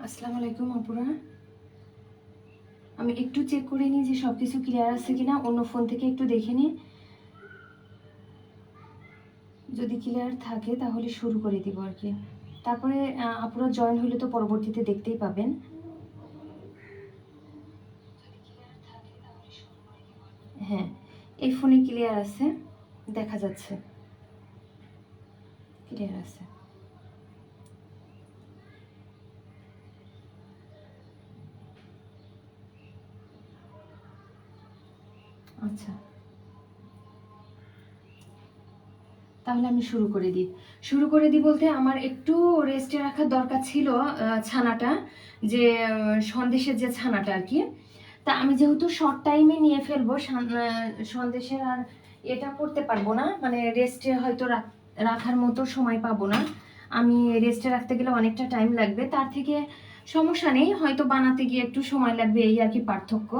আসসালামু আলাইকুম আপুরা। আমি একটু চেক করে নিই যে সব কিছু ক্লিয়ার আছে কিনা, অন্য ফোন থেকে একটু দেখে নিই। যদি ক্লিয়ার থাকে তাহলে শুরু করে দিব আর কি। তারপরে আপুরা জয়েন হলে তো পরবর্তীতে দেখতেই পাবেন। হ্যাঁ, এই ফোনে ক্লিয়ার আছে, দেখা যাচ্ছে ক্লিয়ার আছে। আচ্ছা, তাহলে আমি শুরু করে দিই বলতে আমার একটু রেস্টে রাখার দরকার ছিল ছানাটা, যে সন্দেশের যে ছানাটা আর কি। তা আমি যেহেতু শর্ট টাইমে নিয়ে ফেলবো সন্দেশের, আর এটা করতে পারবো না, মানে রেস্টে হয়তো রাখার মতো সময় পাবো না। আমি রেস্টে রাখতে গেলে অনেকটা টাইম লাগবে, তার থেকে সমস্যা নেই, হয়তো বানাতে গিয়ে একটু সময় লাগবে, এই আর কি পার্থক্য।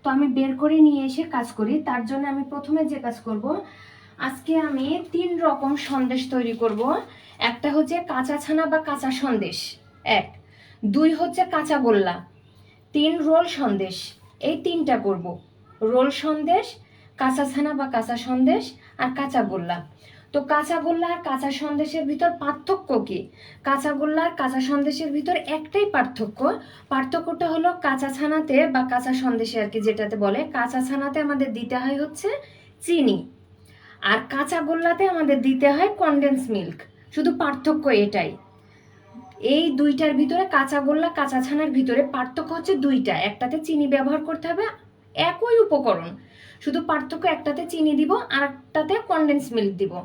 তো আমি বের করে নিয়ে এসে কাজ করি। তার জন্য আমি প্রথমে যে কাজ করব, আজকে আমি 3 রকম সন্দেশ তৈরি করব। একটা হচ্ছে কাঁচা ছানা বা কাঁচা সন্দেশ, 1, 2 হচ্ছে কাঁচা গোল্লা, 3 রোল সন্দেশ। এই 3টা করব, রোল সন্দেশ, কাঁচা ছানা বা কাঁচা সন্দেশ, আর কাঁচা গোল্লা। তো কাঁচা গোল্লা আর কাঁচা সন্দেশের ভিতর পার্থক্য কি? কাঁচা গোল্লা আর কাঁচা সন্দেশের ভিতর একটাই পার্থক্য। পার্থক্যটা হলো কাঁচা ছানাতে বা কাঁচা সন্দেশে আর কি, যেটাতে বলে কাঁচা ছানাতে আমাদের দিতে হয় হচ্ছে চিনি, আর কাঁচা গোল্লাতে আমাদের দিতে হয় কনডেন্স মিল্ক। শুধু পার্থক্য এটাই। এই দুইটার ভিতরে, কাঁচা গোল্লা কাঁচা ছানার ভিতরে পার্থক্য হচ্ছে দুইটা। একটাতে চিনি ব্যবহার করতে হবে, একই উপকরণ, শুধু পার্থক্য একটাতে চিনি দিব আর একটাতে কনডেন্স মিল্ক দিব।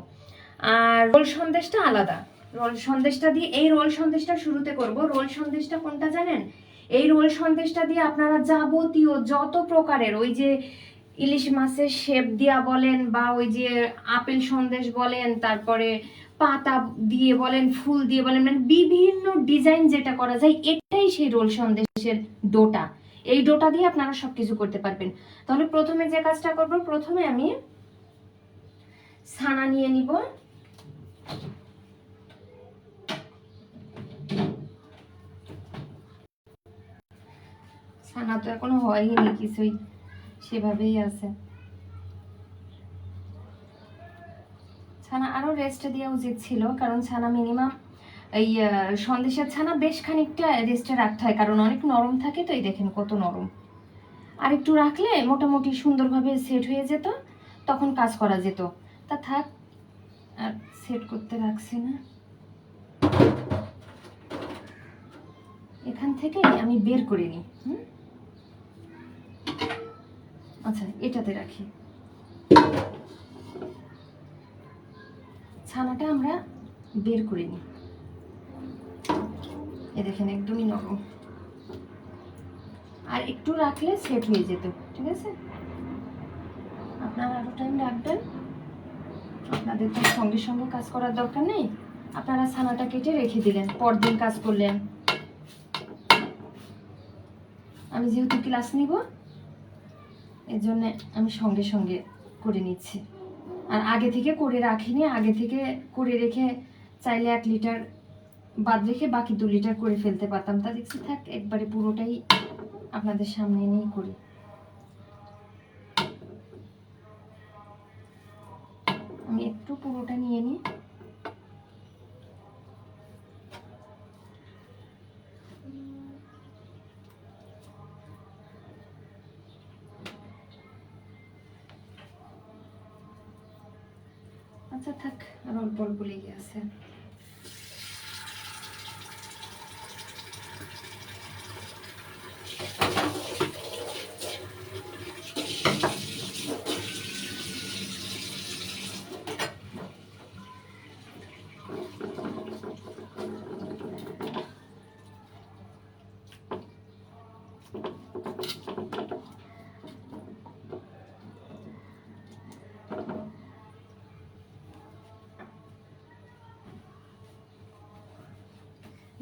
আর রোল সন্দেশটা আলাদা। রোল সন্দেশটা দিয়ে, এই রোল সন্দেশটা শুরুতে করব। রোল সন্দেশটা কোনটা জানেন? এই রোল সন্দেশটা দিয়ে আপনারা যাবতীয় যত প্রকারের, ওই যে ইলিশ মাছের শেপ দিয়া বলেন, বা ওই যে আপেল সন্দেশ বলেন, তারপরে পাতা দিয়ে বলেন, ফুল দিয়ে বলেন, মানে বিভিন্ন ডিজাইন যেটা করা যায়, এটাই সেই রোল সন্দেশের ডোটা। এই ডোটা দিয়ে আপনারা সবকিছু করতে পারবেন। তাহলে প্রথমে যে কাজটা করব, প্রথমে আমি ছানা নিয়ে নিব। ছানা তো এখনো হয়নি কিছুই, সেভাবেই আছে। ছানা আরো রেস্ট দেওয়া উচিত ছিল, কারণ ছানা মিনিমাম, এই সন্দেশের ছানা বেশ খানিকটা রেস্টে রাখতে হয়, কারণ অনেক নরম থাকে। তো এই দেখেন কত নরম। আর একটু রাখলে মোটামুটি সুন্দরভাবে সেট হয়ে যেত, তখন কাজ করা যেত। তা থাক, আর সেট করতে রাখছি না। এখান থেকে আমি বের করে নিই। আচ্ছা, এটাতে রাখি। ছানাটা আমরা বের করে নিই। এ দেখেন একদমই নরম, আর একটু রাখলে সেট হয়ে যেত। ঠিক আছে, আপনারা আরো টাইম রাখবেন, আপনাদের তো সঙ্গে সঙ্গে কাজ করার দরকার নেই। আপনারা ছানাটা কেটে রেখে দিলেন, পরদিন কাজ করলেন। আমি যেহেতু ক্লাস নিব, এর জন্য আমি সঙ্গে সঙ্গে করে নিচ্ছি। আর আগে থেকে করে রাখিনি, আগে থেকে করে রেখে চাইলে 1 লিটার বাদ রেখে বাকি 2 লিটার করে ফেলতে পারতাম। তা দেখছি থাক, একবারে পুরোটাই আপনাদের সামনে নিয়েই করি। আমি একটু পুরোটা নিয়ে নিই। আচ্ছা থাক, আর অল্প অল্প লেগে আছে।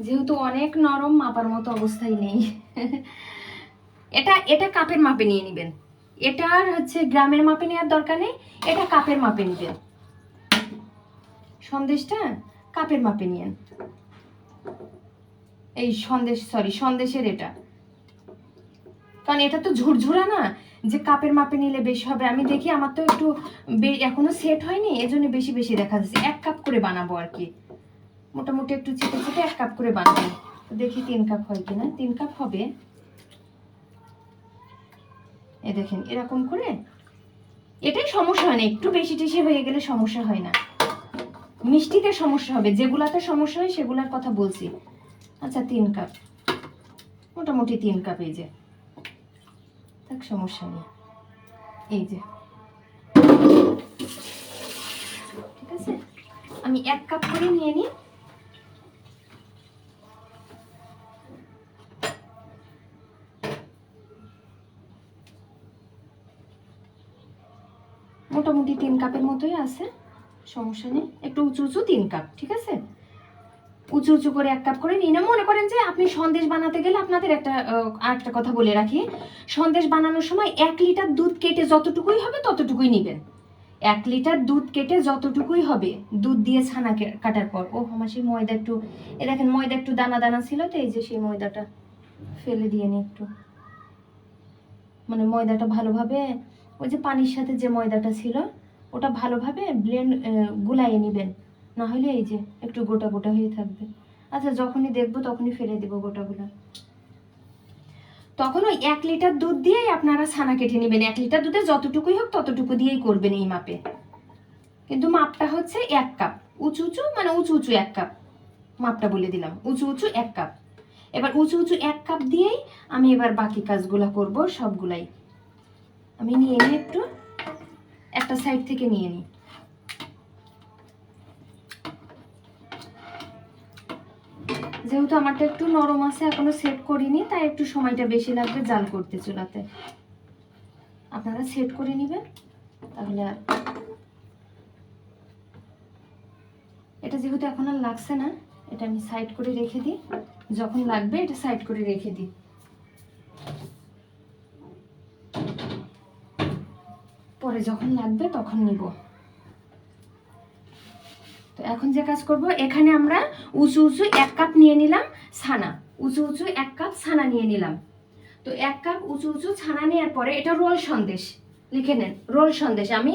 যেহেতু অনেক নরম, মাপার মতো অবস্থায় নেই। এটা এটা কাপের মাপে নিয়ে নেবেন। এটার হচ্ছে গ্রামের মাপে নেওয়ার দরকার নেই, এটা কাপের মাপে নেবেন। সন্দেশটা কাপের মাপে নিয়েন। এই সন্দেশের এটা, কারণ এটা তো ঝুরঝুরা না, যে কাপের মাপে নিলে বেশি হবে। আমি দেখি আমার তো একটু এখনো সেট হয়নি, এজন্য বেশি বেশি দেখা যাচ্ছে। 1 কাপ করে বানাবো আর কি, মোটামুটি একটু চেপে চেপে 1 কাপ করে বানাবো। দেখি 3 কাপ হয় কিনা। 3 কাপ হবে। এ দেখেন এরকম করে, এটাই সমস্যা হয় না, একটু বেশি টেশি হয়ে গেলে সমস্যা হয় না। মিষ্টিতে সমস্যা হবে, যেগুলাতে সমস্যা হয় সেগুলার কথা বলছি। আচ্ছা 3 কাপ, মোটামুটি 3 কাপ, এই যে থাক, সমস্যা নেই। এই যে ঠিক আছে, আমি 1 কাপ করে নিয়ে নিই। মোটামুটি 3 কাপের মতোই আছে, সমস্যা নেই। একটু উঁচু উঁচু 3 কাপ, ঠিক আছে। উঁচু উঁচু করে 1 কাপ করে নিয়ে না। মনে করেন যে আপনি সন্দেশ বানাতে গেলে, আপনাদের আরেকটা কথা বলে রাখি, সন্দেশ বানানোর সময় 1 লিটার দুধ কেটে যতটুকুই হবে ততটুকুই নেবেন। 1 লিটার দুধ কেটে যতটুকুই হবে, দুধ দিয়ে ছানা কাটার পর। ও আমার সেই ময়দা একটু, এ দেখেন ময়দা একটু দানা দানা ছিল, তো এই যে সেই ময়দাটা ফেলে দিয়ে নি একটু, মানে ময়দাটা ভালোভাবে, ওই যে পানির সাথে যে ময়দাটা ছিল ওটা ভালোভাবে গুলাইয়ে নিবেন, না হলে এই যে একটু গোটা গোটা হয়ে থাকবে। আচ্ছা যখনই দেখবো তখনই ফেলে দিব গোটাগুলো। তখন ওই 1 লিটার দুধ দিয়েই আপনারা ছানা কেটে নেবেন। 1 লিটার দুধে যতটুকুই হোক ততটুকু দিয়েই করবেন এই মাপে, কিন্তু মাপটা হচ্ছে 1 কাপ। উঁচু উঁচু মানে উঁচু উঁচু 1 কাপ, মাপটা বলে দিলাম, উঁচু উঁচু 1 কাপ। এবার উঁচু উঁচু 1 কাপ দিয়েই আমি এবার বাকি কাজগুলা করব, সবগুলাই আমি নিয়ে নিই। একটু একটা সাইড থেকে নিয়ে নিই। যেহেতু আমারটা একটু নরম আছে, এখনো সেট করিনি, তাই একটু সময়টা বেশি লাগবে জাল করতে চুলাতে। আপনারা সেট করে নেবেন তাহলে। আর এটা যেহেতু এখন আর লাগছে না, এটা আমি সাইড করে রেখে দিই, যখন লাগবে এটা সাইড করে রেখে দিই, পরে যখন লাগবে তখন নিব। তো এখন যে কাজ করব, এখানে আমরা উঁচু উঁচু 1 কাপ নিয়ে নিলাম ছানা, উঁচু উঁচু 1 কাপ ছানা নিয়ে নিলাম। তো 1 কাপ উঁচু উঁচু ছানা নেওয়ার পরে, এটা রোল সন্দেশ, লিখে নেন রোল সন্দেশ। আমি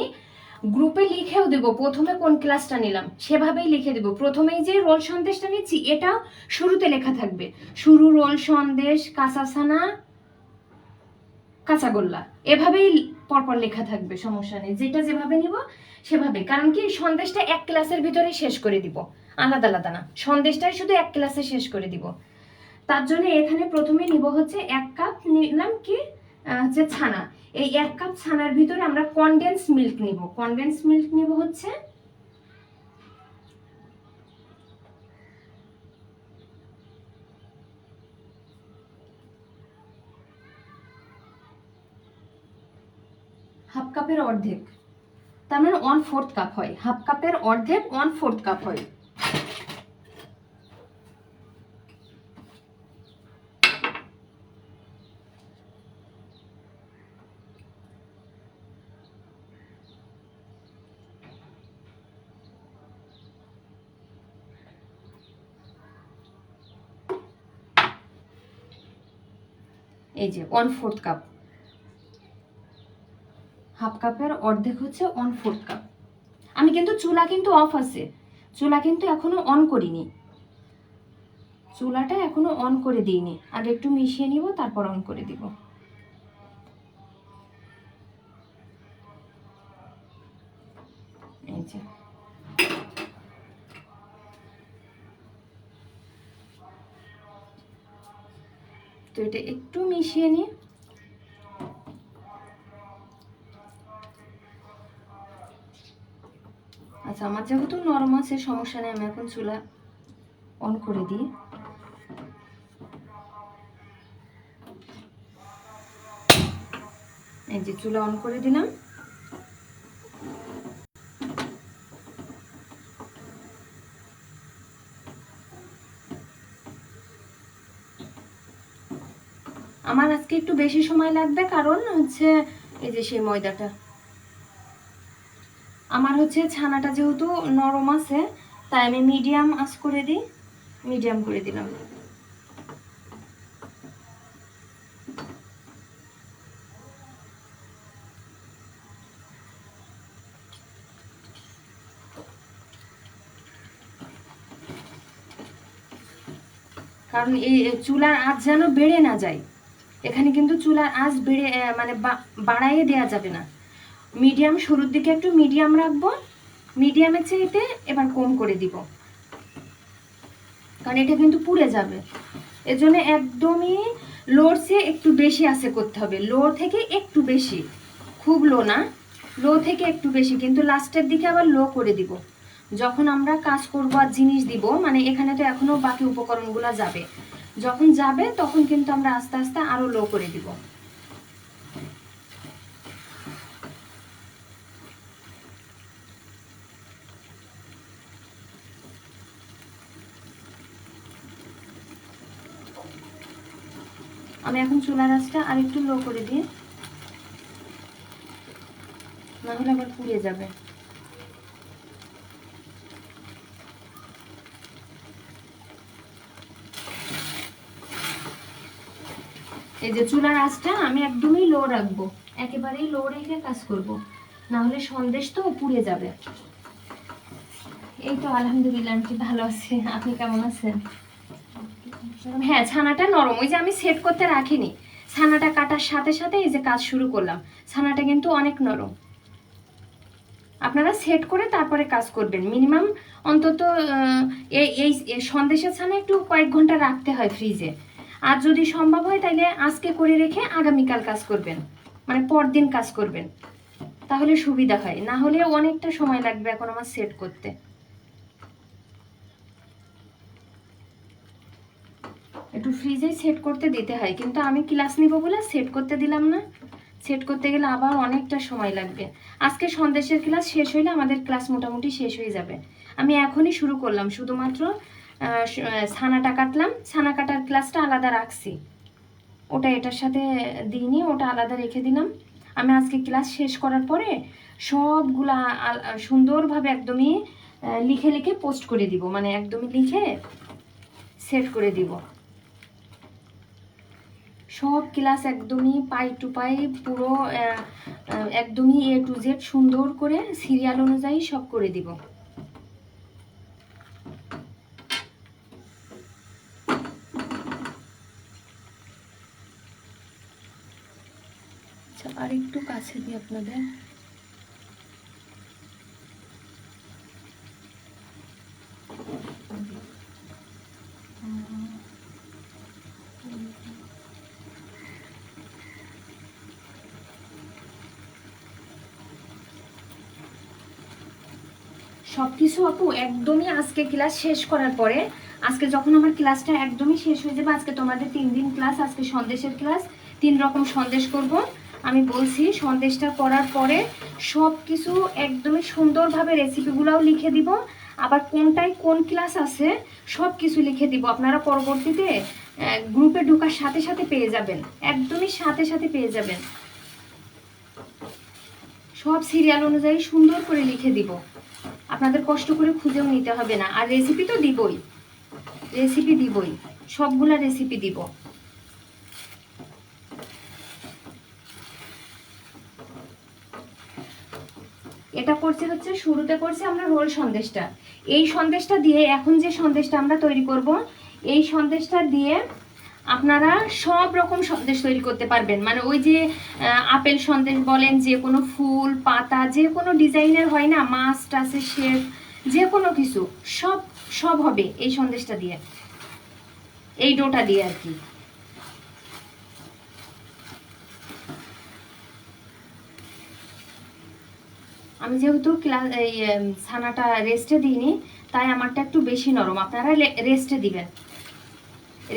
গ্রুপে লিখেও দেব, প্রথমে কোন ক্লাসটা নিলাম সেভাবেই লিখে দেব। প্রথমেই যে রোল সন্দেশটা নিচ্ছি এটা শুরুতে লেখা থাকবে, শুরু রোল সন্দেশ, কাঁচা ছানা, কাঁচাগোল্লা, এভাবেই পরপর লেখা থাকবে, সমস্যা নেই। যেটা যেভাবে নিব সেভাবে, কারণ কি সন্দেশটা 1 ক্লাসের ভিতরে শেষ করে দিব, আলাদা আলাদা না, সন্দেশটাই শুধু 1 ক্লাসে শেষ করে দিব। তার জন্য এখানে প্রথমে নিব হচ্ছে 1 কাপ নিলাম কি হচ্ছে ছানা। এই 1 কাপ ছানার ভিতরে আমরা কনডেন্স মিল্ক নিব। কনডেন্স মিল্ক নিব হচ্ছে হাফ কাপের অর্ধেক, তার মানে 1/4 কাপ হয়। হাফ কাপের অর্ধেক 1/4 কাপ হয়। এই যে 1/4 কাপ, হাফ কাপের অর্ধেক হচ্ছে 1/4 কাপ। আমি কিন্তু চুলা কিন্তু অফ আছে, চুলা কিন্তু এখনো অন করিনি, চুলাটা এখনো অন করে দিইনি, আগে একটু মিশিয়ে নিব তারপর অন করে দিব। এই যে তো এটা একটু মিশিয়ে নিই। আচ্ছা আমার যেহেতু নরম আছে সমস্যা নেই, আমি এখন চুলা অন করে দিই। এই যে চুলা অন করে দিলাম। আমার আজকে একটু বেশি সময় লাগবে, কারণ হচ্ছে এই যে সেই ময়দাটা, আমার হচ্ছে ছানাটা যেহেতু নরম আছে তাই আমি মিডিয়াম আঁচ করে দিই, মিডিয়াম করে দিলাম। কারণ এই চুলার আঁচ যেন বেড়ে না যায়। এখানে কিন্তু চুলার আঁচ বেড়ে মানে বাড়াইয়ে দেওয়া যাবে না। মিডিয়াম, শুরুর দিকে একটু মিডিয়াম রাখবো, মিডিয়ামের চাইতে এবার কম করে দিব, কারণ এটা কিন্তু পুড়ে যাবে। এর জন্য একদমই লোর চেয়ে একটু বেশি আঁচে করতে হবে, লো থেকে একটু বেশি, খুব লো না, লো থেকে একটু বেশি, কিন্তু লাস্টের দিকে আবার লো করে দিব। যখন আমরা কাজ করবো আর জিনিস দিব, মানে এখানে তো এখনো বাকি উপকরণগুলো যাবে, যখন যাবে তখন কিন্তু আমরা আস্তে আস্তে আরো লো করে দিব। আমি এখন চুলার আঁচটা আর একটু লো করে দিই, না হলে আবার পুড়ে যাবে। এই যে চুলার আঁচটা আমি একদমই লো রাখবো, একেবারেই লো রেখে কাজ করব, না হলে সন্দেশ তো পুড়ে যাবে। এই তো আলহামদুলিল্লাহ আন্টি ভালো আছি, আপনি কেমন আছেন? হ্যাঁ, ছানাটা নরম, ওই যে আমি সেট করতে রাখিনি, ছানাটা কাটার সাথে সাথে এই যে কাজ শুরু করলাম, ছানাটা কিন্তু অনেক নরম। আপনারা সেট করে তারপরে কাজ করবেন, মিনিমাম অন্তত এই সন্দেশের ছানা একটু কয়েক ঘন্টা রাখতে হয় ফ্রিজে। আর যদি সম্ভব হয় তাহলে আজকে করে রেখে আগামীকাল কাজ করবেন, মানে পরদিন কাজ করবেন, তাহলে সুবিধা হয়, না হলে অনেকটা সময় লাগবে এখন আমার সেট করতে। একটু ফ্রিজে সেট করতে দিতে হয়, কিন্তু আমি ক্লাস নিব বলে সেট করতে দিলাম না, সেট করতে গেলে আবার অনেকটা সময় লাগবে। আজকে সন্দেশের ক্লাস শেষ হইলে আমাদের ক্লাস মোটামুটি শেষ হয়ে যাবে। আমি এখনই শুরু করলাম, শুধুমাত্র ছানাটা কাটলাম, ছানা কাটার ক্লাসটা আলাদা রাখছি, ওটা এটার সাথে দিইনি, ওটা আলাদা রেখে দিলাম। আমি আজকে ক্লাস শেষ করার পরে সবগুলা সুন্দরভাবে একদমই লিখে লিখে পোস্ট করে দিব, মানে একদমই লিখে সেট করে দিব। সব ক্লাস একদমই পাই টু পাই, পুরো একদমই A to Z সুন্দর করে সিরিয়াল অনুযায়ী সব করে দিব। আচ্ছা, আর একটু কাছে দিই আপনাদের। সবকিছু আপু একদমই আজকে ক্লাস শেষ করার পরে, আজকে যখন আমার ক্লাসটা একদমই শেষ হয়ে যাবে, আজকে তোমাদের 3 দিন ক্লাস, আজকে সন্দেশের ক্লাস, 3 রকম সন্দেশ করব। আমি বলছি সন্দেশটা করার পরে সব কিছু একদমই সুন্দরভাবে রেসিপিগুলোও লিখে দিব, আবার কোনটায় কোন ক্লাস আছে সব কিছু লিখে দিব। আপনারা পরবর্তীতে গ্রুপে ঢোকার সাথে সাথে পেয়ে যাবেন, একদমই সাথে সাথে পেয়ে যাবেন, সব সিরিয়াল অনুযায়ী সুন্দর করে লিখে দিব, আপনাদের কষ্ট করে খুঁজেও নিতে হবে না। আর রেসিপি তো দিবই, রেসিপি দিবই, সবগুলা রেসিপি দিব। এটা করছে হচ্ছে শুরুতে করছি আমরা রোল সন্দেশটা, এই সন্দেশটা দিয়ে এখন যে সন্দেশটা আমরা তৈরি করব, এই সন্দেশটা দিয়ে আপনারা সব রকম সন্দেশ তৈরি করতে পারবেন। মানে ওই যে আপেল সন্দেশ বলেন, যে কোনো ফুল পাতা, যে কোনো ডিজাইনের হয় না, মাছ টাছের শেপ, যে কোনো কিছু সব সব হবে এই সন্দেশটা দিয়ে, এই ডোটা দিয়ে আর কি। আমি যেহেতু এই ছানাটা রেস্টে দিইনি, তাই আমারটা একটু বেশি নরম, আপনারা রেস্টে দিবেন,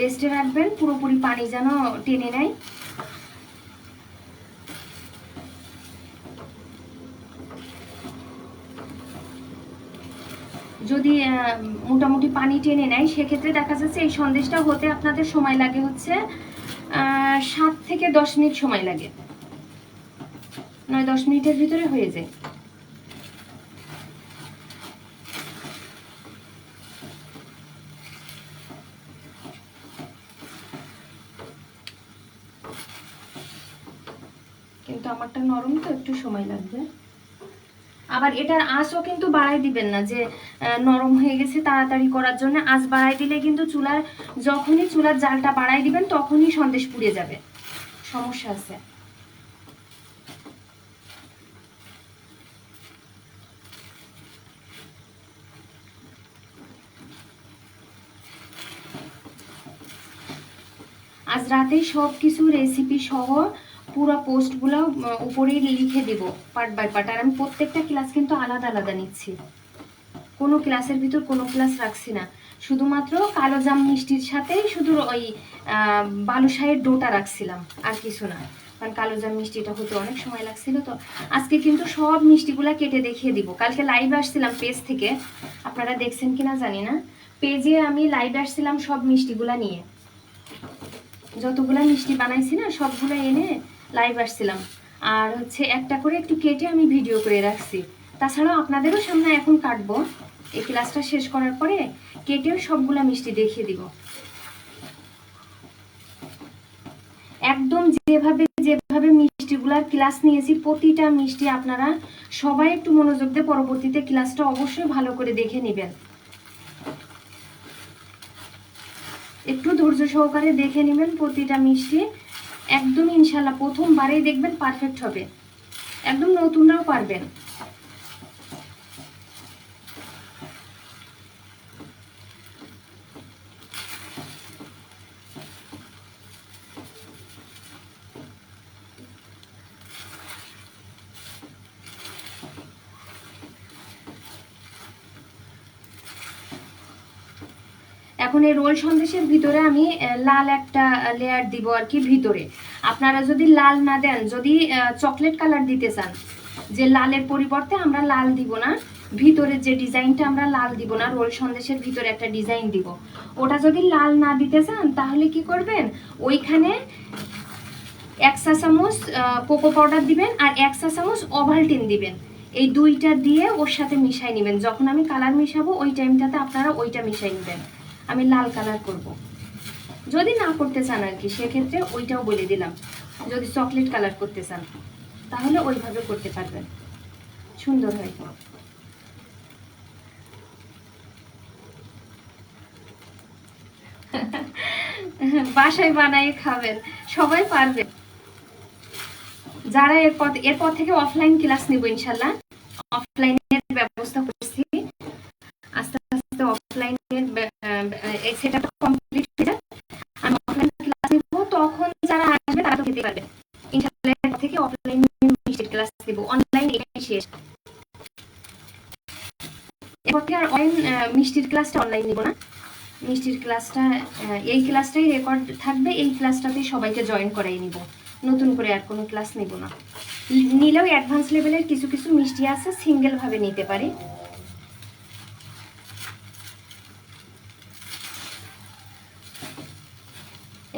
রেস্টে রাখবেন, পুরোপুরি পানি যেন টেনে নেয়। যদি মোটামুটি পানি টেনে নেয়, সেক্ষেত্রে দেখা যাচ্ছে এই সন্দেশটা হতে আপনাদের সময় লাগে হচ্ছে 7 থেকে 10 মিনিট সময় লাগে, 9-10 মিনিটের ভিতরে হয়ে যায়। কিন্তু আমারটা নরম তো একটু সময় লাগবে। আবার এটার আঁচও কিন্তু বাড়াই দিবেন না, যে নরম হয়ে গেছে তাড়াতাড়ি করার জন্য আঁচ বাড়াই দিলে কিন্তু যখনই চুলার জালটা বাড়াই দিবেন তখনই সন্দেশ পুড়ে যাবে, সমস্যা আছে। আজ রাতেই সব কিছু রেসিপি সহ পুরো পোস্টগুলো উপরেই লিখে দিব পার্ট বাই পার্ট। আর আমি প্রত্যেকটা ক্লাস কিন্তু আলাদা আলাদা নিচ্ছি, কোনো ক্লাসের ভিতর কোনো ক্লাস রাখছি না। শুধুমাত্র কালো জাম মিষ্টির সাথেই শুধু ওই বালুশাহের ডোটা রাখছিলাম, আর কিছু না, কারণ কালো জাম মিষ্টিটা হতে অনেক সময় লাগছিল। তো আজকে কিন্তু সব মিষ্টিগুলা কেটে দেখিয়ে দিব। কালকে লাইভে আসছিলাম পেজ থেকে, আপনারা দেখছেন কিনা জানি না, পেজে আমি লাইভে আসছিলাম সব মিষ্টিগুলা নিয়ে, যতগুলা মিষ্টি বানাইছি না সবগুলো এনে লাইভ আসছিলাম। আর হচ্ছে একটা করে একটু কেটে আমি ভিডিও করে রাখছি। তাছাড়াও আপনাদেরও সামনে এখন কাটবো, এই ক্লাসটা শেষ করার পরে কেটেও সবগুলা মিষ্টি দেখিয়ে দিব। একদম যেভাবে যেভাবে মিষ্টিগুলার ক্লাস নিয়েছি প্রতিটা মিষ্টি আপনারা সবাই একটু মনোযোগ দিয়ে পরবর্তীতে ক্লাসটা অবশ্যই ভালো করে দেখে নেবেন, একটু ধৈর্য সহকারে দেখে নেবেন প্রতিটা মিষ্টি। একদম ইনশাল্লাহ প্রথমবারেই দেখবেন পারফেক্ট হবে, একদম নতুনরাও পারবেন। এখন এই রোল সন্দেশের ভিতরে আমি লাল একটা লেয়ার দিব আর কি ভিতরে। আপনারা যদি লাল না দেন, যদি চকলেট কালার দিতে চান, যে লালের পরিবর্তে আমরা লাল দিব না, ভিতরের যে ডিজাইনটা আমরা লাল দিব না, রোল সন্দেশের ভিতরে একটা ডিজাইন দিব, ওটা যদি লাল না দিতে চান তাহলে কি করবেন, ওইখানে 1 চা চামচ কোকো পাউডার দিবেন আর 1 চা চামচ ওভালটিন দিবেন। এই দুইটা দিয়ে ওর সাথে মিশাই নেবেন। যখন আমি কালার মিশাবো ওই টাইমটাতে আপনারা ওইটা মিশাই নেবেন। আমি লাল কালার করব, যদি না করতে চান আর কি সেক্ষেত্রে ওইটাও বলে দিলাম। যদি চকলেট কালার করতে চান তাহলে ওইভাবে করতে পারবেন, সুন্দর হয়। বাসায় বানাই খাবেন, সবাই পারবে। যারা এরপর থেকে অফলাইন ক্লাস নিব ইনশাল্লাহ, অফলাইনের ব্যবস্থা করছি, আস্তে আস্তে অফলাইনের সেটআপটা কমপ্লিট হয়ে যায়, আমি অফলাইন ক্লাস নিব। তখন যারা আসবে তারা তো খেতে পারবে ইনশাল্লাহ। এরপর থেকে অফলাইন মিষ্টির ক্লাস নিব, অনলাইন এটাই শেষ। এরপর থেকে আর অনলাইন মিষ্টির ক্লাসটা অনলাইন নিব না, মিষ্টির ক্লাসটা এই ক্লাসটাই রেকর্ড থাকবে, এই ক্লাসটাতেই সবাইকে জয়েন করাই নিব, নতুন করে আর কোনো ক্লাস নিব না। নিলেও অ্যাডভান্স লেভেলের কিছু কিছু মিষ্টি আছে সিঙ্গেল ভাবে নিতে পারি।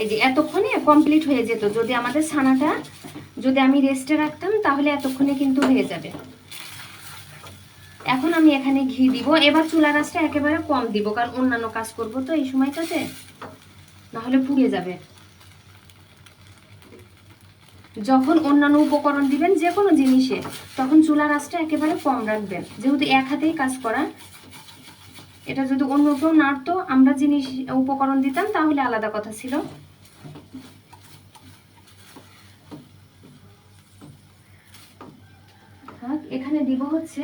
এই যে এতক্ষণে কমপ্লিট হয়ে যেত, যদি আমাদের ছানাটা যদি আমি রেস্টে রাখতাম তাহলে এতক্ষণে কিন্তু হয়ে যাবে। এখন আমি এখানে ঘি দিব। এবার চুলা আঁচটা একেবারে কম দিব, কারণ অন্যান্য কাজ করব তো এই সময়টাতে, নাহলে পুড়ে যাবে। যখন অন্যান্য উপকরণ দিবেন যে কোনো জিনিসে, তখন চুলার আঁচটা একেবারে কম রাখবেন, যেহেতু এক হাতেই কাজ করা। এটা যদি অন্য কেউ নাড়তো, আমরা জিনিস উপকরণ দিতাম তাহলে আলাদা কথা ছিল। এখানে দিব হচ্ছে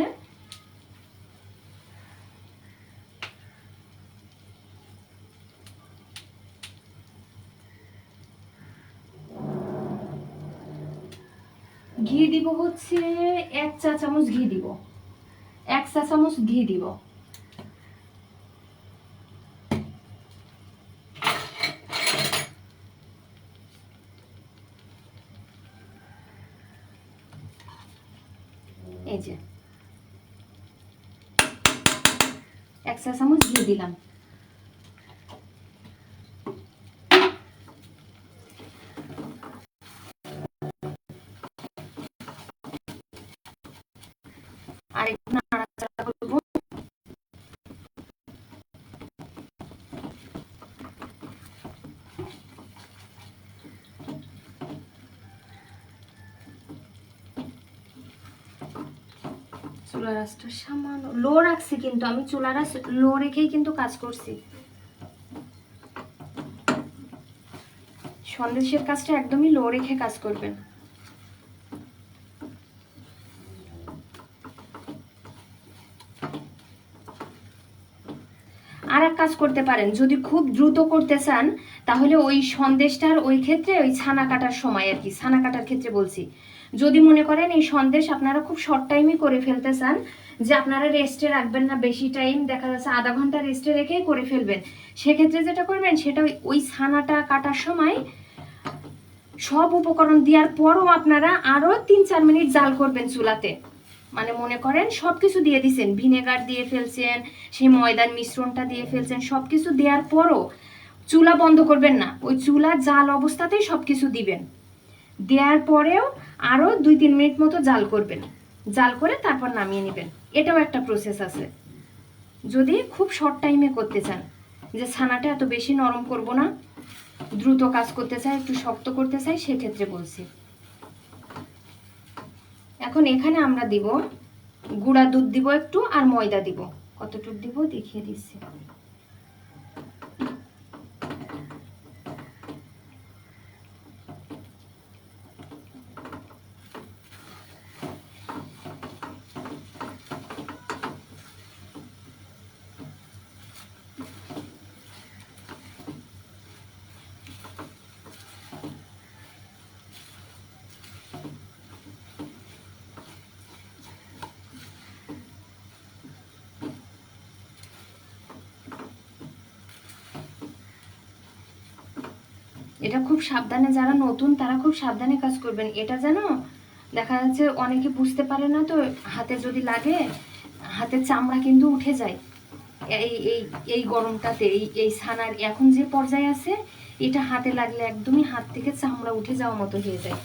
ঘি দিব হচ্ছে 1 চা চামচ ঘি দিব, 1 চা চামচ ঘি দিব। এই যে 1 চা চামচ ঘি দিলাম। আর একটু নাড়াচাড়া করব। চুলার আঁচটা সামান্য লো রাখছি, কিন্তু আমি চুলার আঁচ লো রেখেই কিন্তু কাজ করছি। সন্দেশের কাজটা একদমই লো রেখে কাজ করবেন। আর এক কাজ করতে পারেন, যদি খুব দ্রুত করতে চান তাহলে ওই সন্দেশটার ওই ক্ষেত্রে ওই ছানা কাটার সময় আর কি, ছানা কাটার ক্ষেত্রে বলছি, যদি মনে করেন এই সন্দেশ আপনারা খুব শর্ট টাইমে করে ফেলতে চান, যে আপনারা রেস্টে রাখবেন না বেশি টাইম, দেখা যাচ্ছে আধা ঘন্টা রেস্টে রেখেই করে ফেলবেন, সেক্ষেত্রে যেটা করবেন সেটা ওই ছানাটা কাটার সময় সব উপকরণ দেওয়ার পরও আপনারা আরও 3-4 মিনিট জাল করবেন চুলাতে। মানে মনে করেন সব কিছু দিয়ে দিছেন, ভিনেগার দিয়ে ফেলছেন, সেই ময়দার মিশ্রণটা দিয়ে ফেলছেন, সব কিছু দেওয়ার পরও চুলা বন্ধ করবেন না, ওই চুলা জাল অবস্থাতেই সব কিছু দিবেন। দেওয়ার পরেও আরও 2-3 মিনিট মতো জাল করবেন, জাল করে তারপর নামিয়ে নেবেন। এটাও একটা প্রসেস আছে যদি খুব শর্ট টাইমে করতে চান, যে ছানাটা এত বেশি নরম করব না, দ্রুত কাজ করতে চাই, একটু শক্ত করতে চাই, সেক্ষেত্রে বলছি। এখন এখানে আমরা দিব গুঁড়া দুধ দিব একটু, আর ময়দা দিব, কতটুকু দিব দেখিয়ে দিচ্ছি। এটা খুব সাবধানে, যারা নতুন তারা খুব সাবধানে কাজ করবেন। এটা যেন দেখা যাচ্ছে অনেকে বুঝতে পারে না, তো হাতে যদি লাগে হাতের চামড়া কিন্তু উঠে যায় এই এই এই গরমটাতে। এই ছানার এখন যে পর্যায়ে আছে, এটা হাতে লাগলে একদমই হাত থেকে চামড়া উঠে যাওয়ার মতো হয়ে যায়,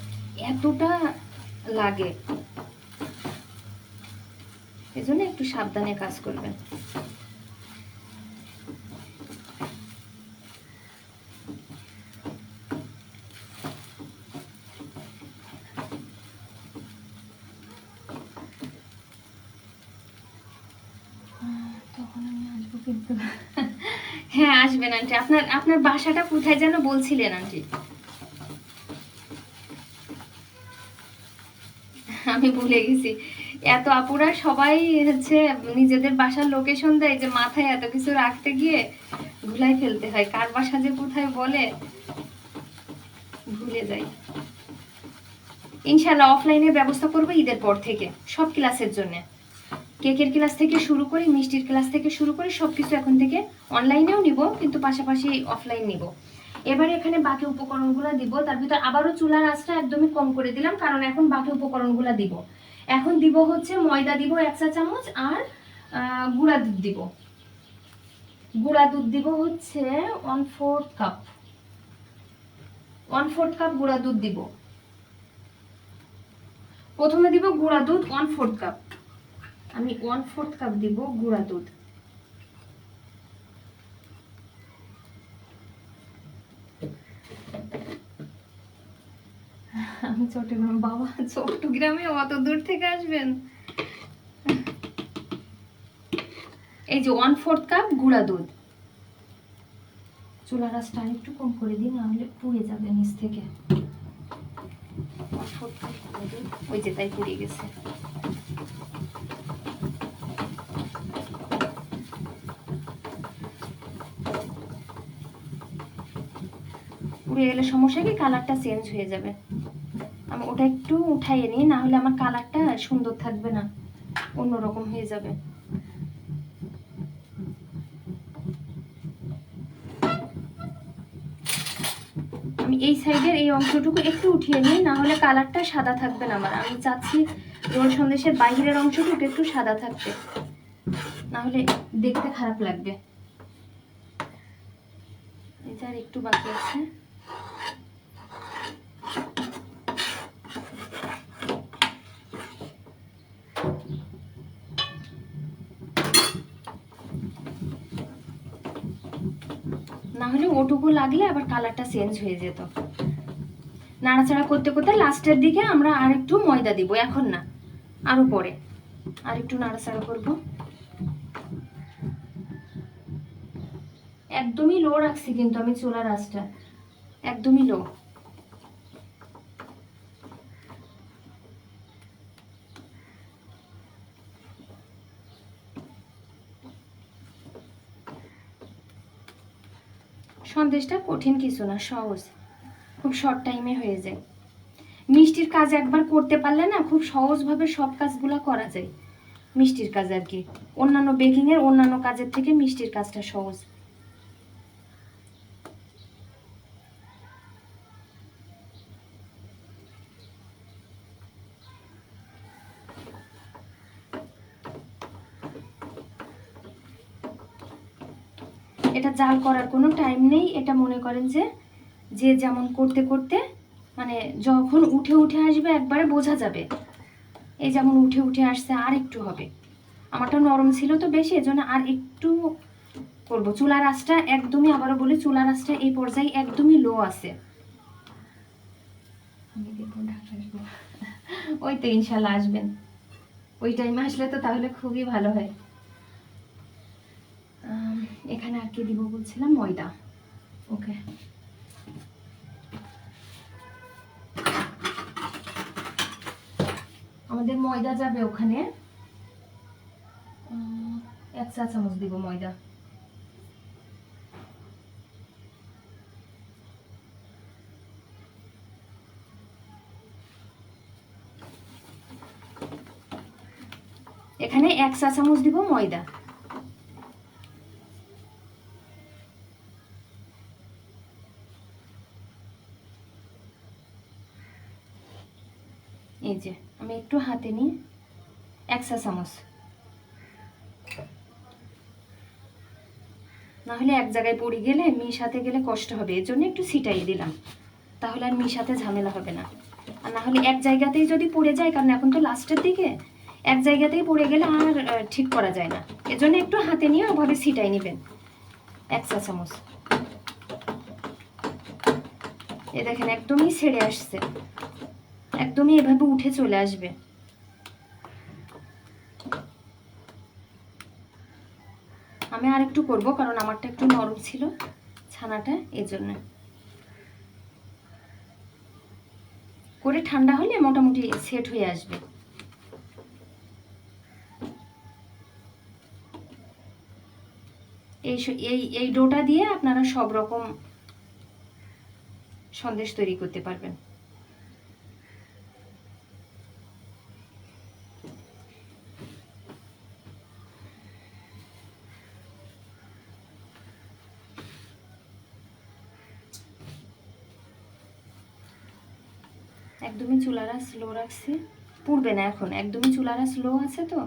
এতটা লাগে। এজন্য একটু সাবধানে কাজ করবেন। হ্যাঁ আসবেন আন্টি। আপনার বাসাটা কোথায় যেন বলছিলেন আন্টি? আমি ভুলে গেছি। এত আপুরা সবাই হচ্ছে নিজেদের বাসার লোকেশন দেয়, যে মাথায় এত কিছু রাখতে গিয়ে ভুলাই ফেলতে হয়, কার বাসা যে কোথায় বলে ভুলে যাই। ইনশাআল্লাহ অফলাইনে ব্যবস্থা করবো ঈদের পর থেকে সব ক্লাসের জন্য। কেকের ক্লাস থেকে শুরু করে মিষ্টির ক্লাস থেকে শুরু করে সবকিছু এখন থেকে অনলাইনেও নিব, কিন্তু পাশাপাশি অফলাইন নিব। এবারে এখানে বাকি উপকরণগুলো দিব, তার ভিতর আবারও চুলার আঁচটা একদমই কম করে দিলাম, কারণ এখন বাকি উপকরণগুলো দিব। এখন দিব হচ্ছে ময়দা দিব 1 চা চামচ, আর গুঁড়া দুধ দিব। গুঁড়া দুধ দিব হচ্ছে 1/4 কাপ, 1/4 কাপ গুঁড়া দুধ দিব। প্রথমে দিব গুঁড়া দুধ 1/4 কাপ, আমি 1/4 কাপ দিব গুঁড়া দুধ। আমি চট্টগ্রাম, বাবা চট্টগ্রামে অত দূর থেকে আসবেন? এই যে 1/4 কাপ গুঁড়া দুধ। চুলার আঁচটা একটু কম করে দিন, নাহলে পুড়ে যাবে নিচ থেকে। 1/4 কাপ গুঁড়া দুধ, ওই যে তাই পুড়ে গেছে। পুড়ে গেলে সমস্যা কি, কালারটা চেঞ্জ হয়ে যাবে। আমি ওটা একটু উঠাইয়ে নিই, না হলে আমার কালারটা সুন্দর থাকবে না, অন্যরকম হয়ে যাবে। আমি এই সাইডের এই অংশটুকু একটু উঠিয়ে নিই, না হলে কালারটা সাদা থাকবে না আমার। আমি চাচ্ছি রোল সন্দেশের বাইরের অংশটুকু একটু সাদা থাকবে, না হলে দেখতে খারাপ লাগবে। এটা আর একটু বাকি আছে। না হলে ওটুকু লাগলে আবার কালারটা চেঞ্জ হয়ে যেত। নাড়াচাড়া করতে করতে লাস্টের দিকে আমরা আর একটু ময়দা দিব, এখন না, আরো পরে। আর একটু নাড়াচাড়া করবো। একদমই লো রাখছি কিন্তু আমি চুলার আঁচটা একদমই লো। সন্দেশটা কঠিন কিছু না, সহজ, খুব শর্ট টাইমে হয়ে যায়। মিষ্টির কাজ একবার করতে পারলে না খুব সহজভাবে সব কাজগুলো করা যায়। মিষ্টির কাজ আর কি, অন্যান্য বেকিংয়ের অন্যান্য কাজের থেকে মিষ্টির কাজটা সহজ। এটা জাল করার কোনো টাইম নেই। এটা মনে করেন যে যে যেমন করতে করতে মানে যখন উঠে উঠে আসবে একবারে বোঝা যাবে। এই যেমন উঠে উঠে আসছে, আর একটু হবে। আমারটা নরম ছিল তো বেশি, এজন্য আর একটু করবো। চুলার আঁচটা একদমই, আবারও বলি, চুলার আঁচটা এই পর্যায়ে একদমই লো আছে। ওই তো ইনশাল্লাহ আসবেন, ওই টাইমে আসলে তো তাহলে খুবই ভালো হয়। এখানে আর কি দিব বলছিলাম, ময়দা। ওকে, আমাদের ময়দা যাবে ওখানে 1 চা চামচ দিব ময়দা। এখানে 1 চা চামচ দিব ময়দা। এই যে আমি একটু হাতে নিয়ে 1 চা চামচ, না হলে এক জায়গায় পড়ে গেলে মিশাতে গেলে কষ্ট হবে, এর জন্য একটু ছিটাই দিলাম, তাহলে আর মিশাতে ঝামেলা হবে না। আর না হলে এক জায়গাতেই যদি পড়ে যায়, কারণ এখন তো লাস্টের দিকে, এক জায়গাতেই পড়ে গেলে আর ঠিক করা যায় না। এর জন্য একটু হাতে নিয়ে ওভাবে ছিটাই নেবেন 1 চা চামচ। এ দেখেন একদমই ছেড়ে আসছে, একদমই এভাবে উঠে চলে আসবে। আমি আর একটু করবো, কারণ আমারটা একটু নরম ছিল ছানাটা, এর জন্য। করে ঠান্ডা হলে মোটামুটি সেট হয়ে আসবে। এই ডোটা দিয়ে আপনারা সব রকম সন্দেশ তৈরি করতে পারবেন। একদমই চুলারা স্লো রাখছি, পুড়বে না এখন, একদমই চুলারা স্লো আছে তো।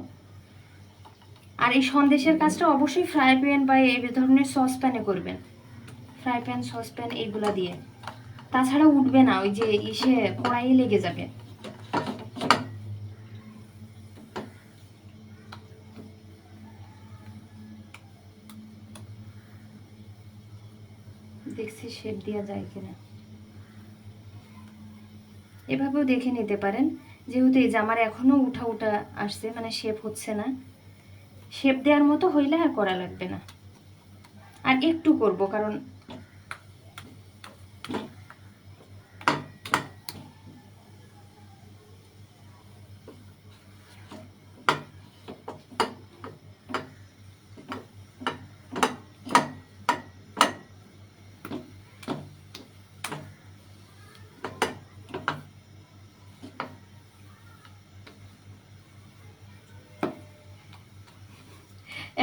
আর এই সন্দেশের কাজটা অবশ্যই ফ্রাই প্যান বা এই ধরনের সসপ্যানে করবেন, ফ্রাই প্যান সসপ্যান এইগুলা দিয়ে, তাছাড়া উঠবে না, ওই যে ইসে কড়াইয়ে লেগে যাবে। দেখছি শেপ দেওয়া যায় কিনা, এভাবেও দেখে নিতে পারেন। যেহেতু এই যে আমার এখনো উঠা উঠা আসছে, মানে শেপ হচ্ছে না, শেপ দেওয়ার মতো হইলে আর করা লাগবে না। আর একটু করব, কারণ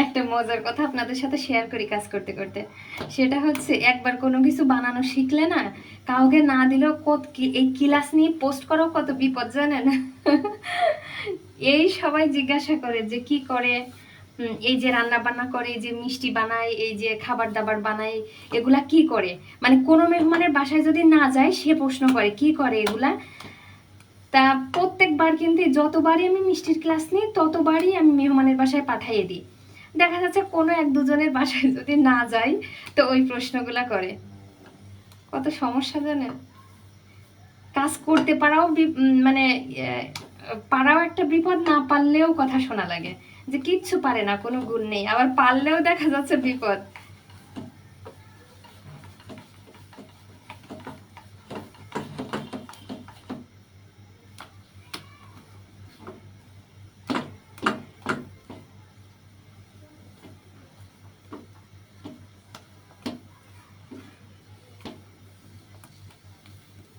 একটা মজার কথা আপনাদের সাথে শেয়ার করি কাজ করতে করতে। সেটা হচ্ছে, একবার কোনো কিছু বানানো শিখলে না, কাউকে না দিলেও এই ক্লাস নিয়ে পোস্ট করাও কত বিপদ, জানেন? এই সবাই জিজ্ঞাসা করে যে কি করে, এই যে রান্না বান্না করে, এই যে মিষ্টি বানায়, এই যে খাবার দাবার বানায়, এগুলা কি করে? মানে কোনো মেহমানের বাসায় যদি না যায়, সে প্রশ্ন করে কি করে এগুলা। তা প্রত্যেকবার কিন্তু যতবারই আমি মিষ্টির ক্লাস নিই, ততবারই আমি মেহমানের বাসায় পাঠিয়ে দিই। দেখা যাচ্ছে কোনো এক দুজনের বাসায় যদি না যাই, তো ওই প্রশ্নগুলা করে। কত সমস্যা জানেন? কাজ করতে পারাও মানে পারাও একটা বিপদ, না পারলেও কথা শোনা লাগে যে কিচ্ছু পারে না, কোনো গুণ নেই, আবার পারলেও দেখা যাচ্ছে বিপদ।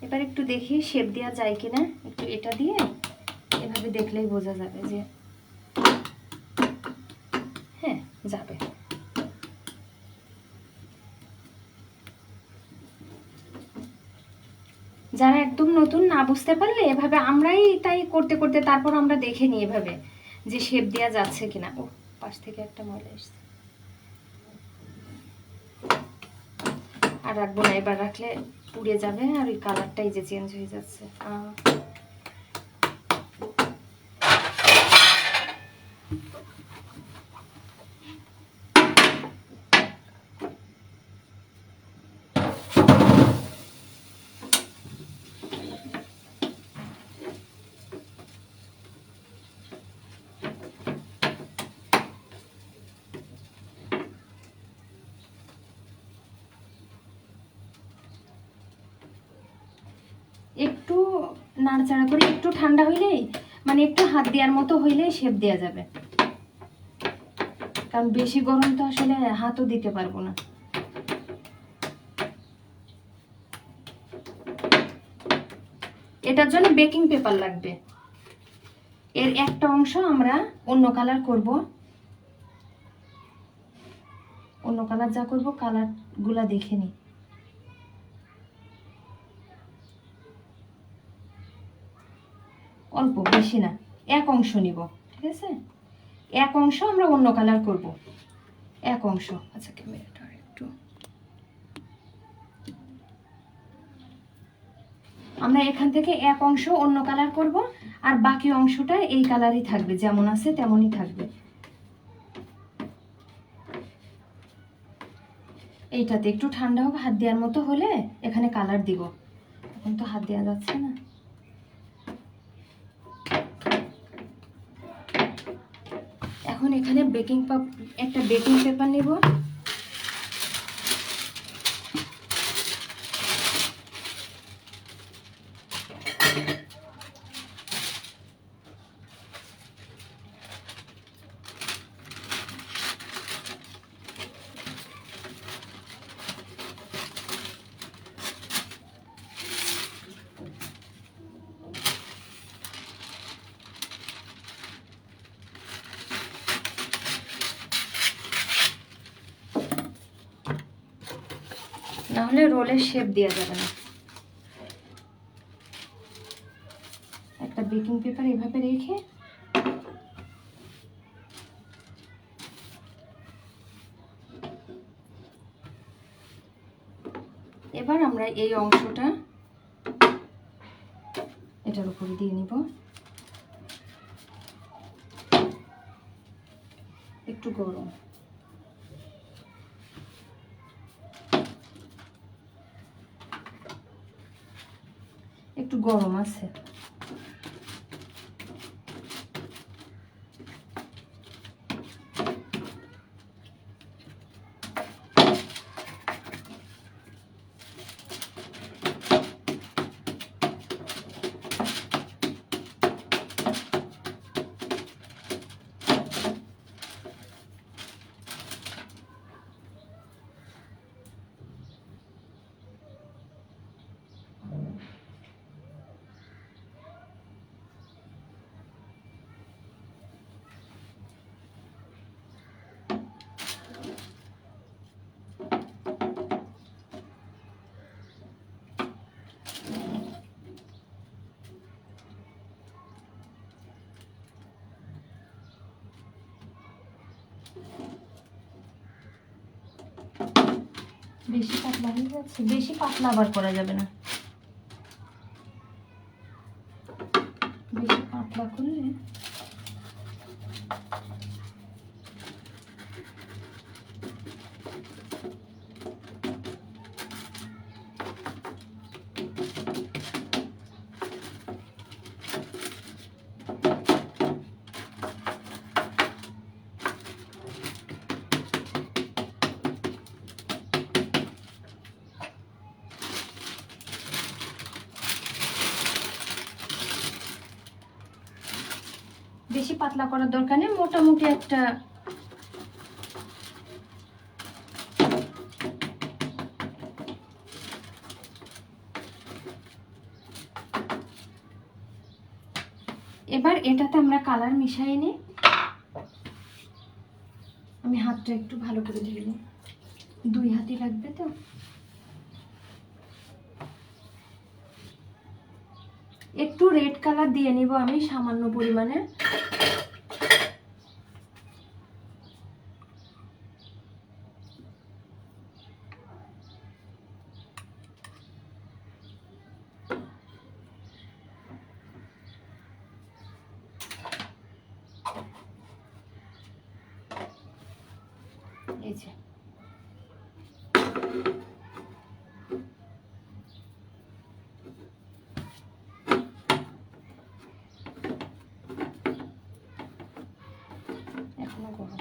এবার একটু দেখি শেপ দেওয়া যায় কিনা, একটু এটা দিয়ে এভাবে দেখলেই বোঝা যাবে যে হ্যাঁ যাবে। যারা একদম নতুন, না বুঝতে পারলে এভাবে আমরাই তাই করতে করতে তারপর আমরা দেখে নিই এভাবে যে শেপ দেওয়া যাচ্ছে কিনা। ও পাশ থেকে একটা ময়লা এসছে, আর রাখবো না, এবার রাখলে পুড়ে যাবে আর ওই কালারটাই যে চেঞ্জ হয়ে যাচ্ছে। একটু নাড়াচাড়া করে একটু ঠান্ডা হইলেই, মানে একটু হাত দেওয়ার মতো হইলেই শেপ দেওয়া যাবে, কারণ বেশি গরম তো আসলে হাতও দিতে পারবো না। এটার জন্য বেকিং পেপার লাগবে। এর একটা অংশ আমরা অন্য কালার করব, অন্য কালার যা করব কালার গুলা দেখে নি। অল্প, বেশি না, এক অংশ নিব, ঠিক আছে? এক অংশ আমরা অন্য কালার করব, এক অংশ। আচ্ছা ক্যামেরাটা একটু, আমরা এখান থেকে এক অংশ অন্য কালার করব, আর বাকি অংশটা এই কালারই থাকবে, যেমন আছে তেমনই থাকবে। এইটাতে একটু ঠান্ডা হোক, হাত দেওয়ার মতো হলে এখানে কালার দিব। এখন তো হাত দেওয়া যাচ্ছে না। এখন এখানে একটা বেকিং পেপার নিব, না হলে রোলের শেপ দেওয়া যাবে না। একটা বেকিং পেপার এভাবে রেখে এবার আমরা এই অংশটা এটার উপরে দিয়ে নিব। একটু গরম, একটু গরম আছে। বেশি পাতলা হয়ে যাচ্ছে, বেশি পাতলা আবার করা যাবে না, বেশি পাতলা করলে বেশি পাতলা করার দরকার নেই, মোটামুটি একটা এবার এটাতে আমরা কালার মিশাই নিই। আমি হাতটা একটু ভালো করে ধুয়ে নিই, 2 হাতই লাগবে তো। একটু রেড কালার দিয়ে নিব আমি সামান্য পরিমাণে। এই যে এখনো গরম।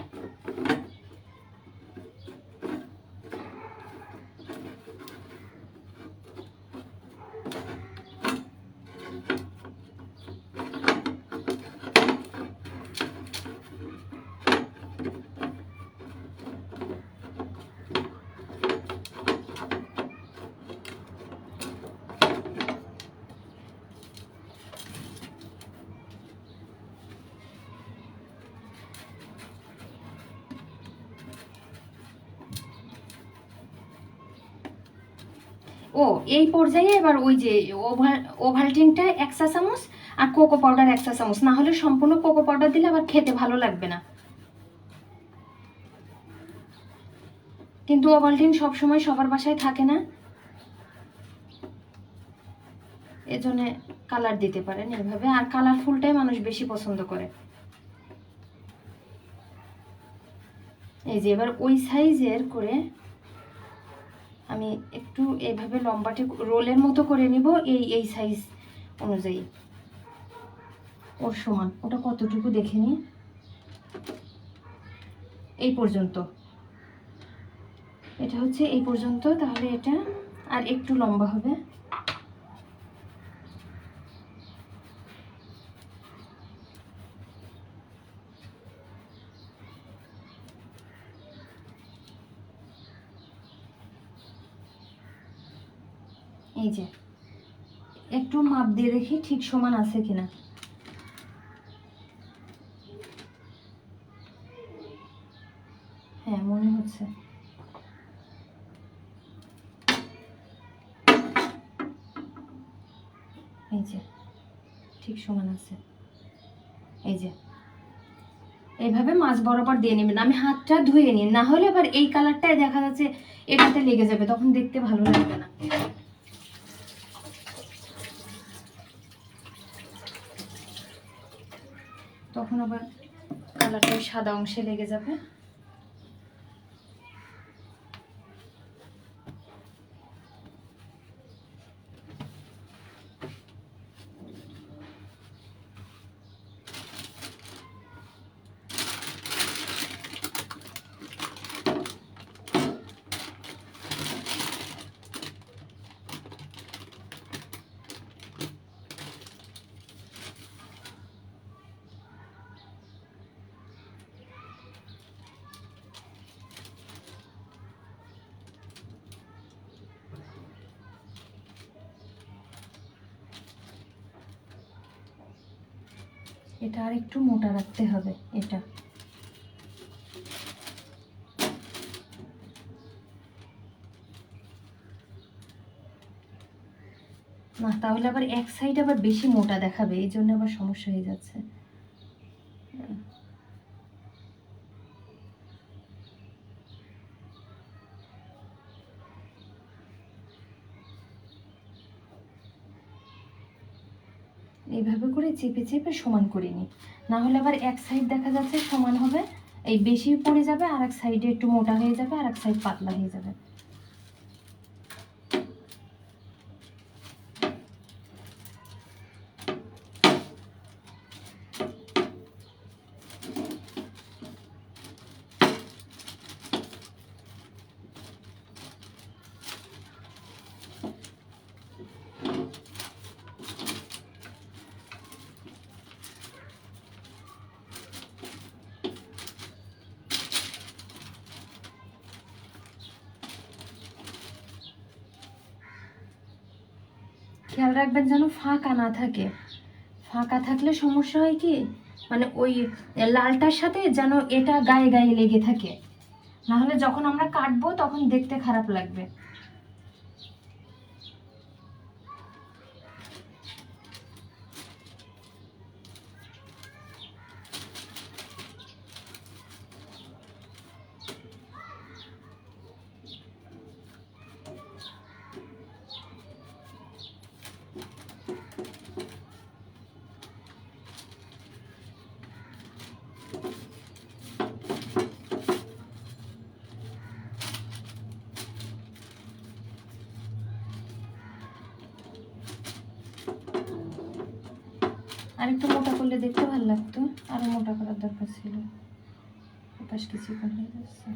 ও এই পর্যায়ে এবার ওই যে ওভালটিনটা 1 চা চামচ আর কোকো পাউডার 1 চা চামচ, না হলে সম্পূর্ণ কোকো পাউডার দিলে আবার খেতে ভালো লাগবে না। কিন্তু ওভালটিন সবসময় সবার বাসায় থাকে না, এজন্য কালার দিতে পারেন এইভাবে। আর কালারফুলটাই মানুষ বেশি পছন্দ করে। এই যে এবার ওই সাইজের করে আমি একটু এইভাবে লম্বাটে রোলের মতো করে নিব, এই সাইজ অনুযায়ী ওর সমান। ওটা কতটুকু দেখে নি, এই পর্যন্ত, এটা হচ্ছে এই পর্যন্ত, তাহলে এটা আর একটু লম্বা হবে। এই যে একটু মাপ দিয়ে দেখি ঠিক সমান আছে কিনা। হ্যাঁ মনে হচ্ছে। এই যে ঠিক সমান আছে। এই যে এইভাবে মাছ বরাবর দিয়ে নেবেন। আমি হাতটা ধুয়ে নিই, না হলে আবার এই কালারটাই দেখা যাচ্ছে এটাতে লেগে যাবে, তখন দেখতে ভালো লাগবে না। তখন আবার কালারটা সাদা অংশে লেগে যাবে। এটা আর একটু মোটা রাখতে হবে এটা। না তাহলে আবার এক সাইড আবার বেশি মোটা দেখাবে, এই জন্য আবার সমস্যা হয়ে যাচ্ছে। এইভাবে করে চেপে চেপে সমান করে নিই, না হলে আবার এক সাইড দেখা যাচ্ছে সমান হবে, এই বেশি পড়ে যাবে, আর এক সাইডে একটু মোটা হয়ে যাবে, আর এক সাইড পাতলা হয়ে যাবে। খেয়াল রাখবেন যেন ফাঁকা না থাকে। ফাঁকা থাকলে সমস্যা হয় কি, মানে ওই লালটার সাথে যেন এটা গায়ে গায়ে লেগে থাকে, না হলে যখন আমরা কাটবো তখন দেখতে খারাপ লাগবে। আর একটু মোটা করলে দেখতে ভালো লাগতো, আরো মোটা করার দরকার ছিল। পাশ কিছুক্ষণ হয়ে যাচ্ছে।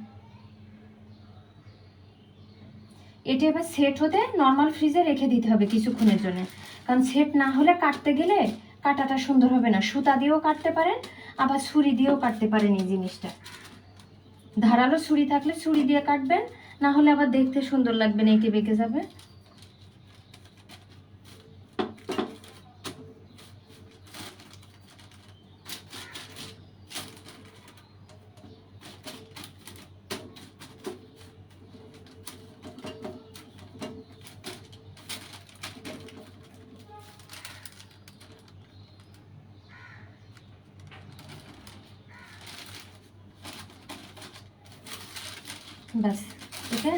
এটা এবার সেট হতে নর্মাল ফ্রিজে রেখে দিতে হবে কিছুক্ষণের জন্য, কারণ সেট না হলে কাটতে গেলে কাটাটা সুন্দর হবে না। সুতা দিয়েও কাটতে পারেন, আবার ছুরি দিয়েও কাটতে পারেন। এই জিনিসটা ধারালো ছুরি থাকলে ছুরি দিয়ে কাটবেন, না হলে আবার দেখতে সুন্দর লাগবে না, এঁকে বেঁকে যাবে। ব্যাস, এটা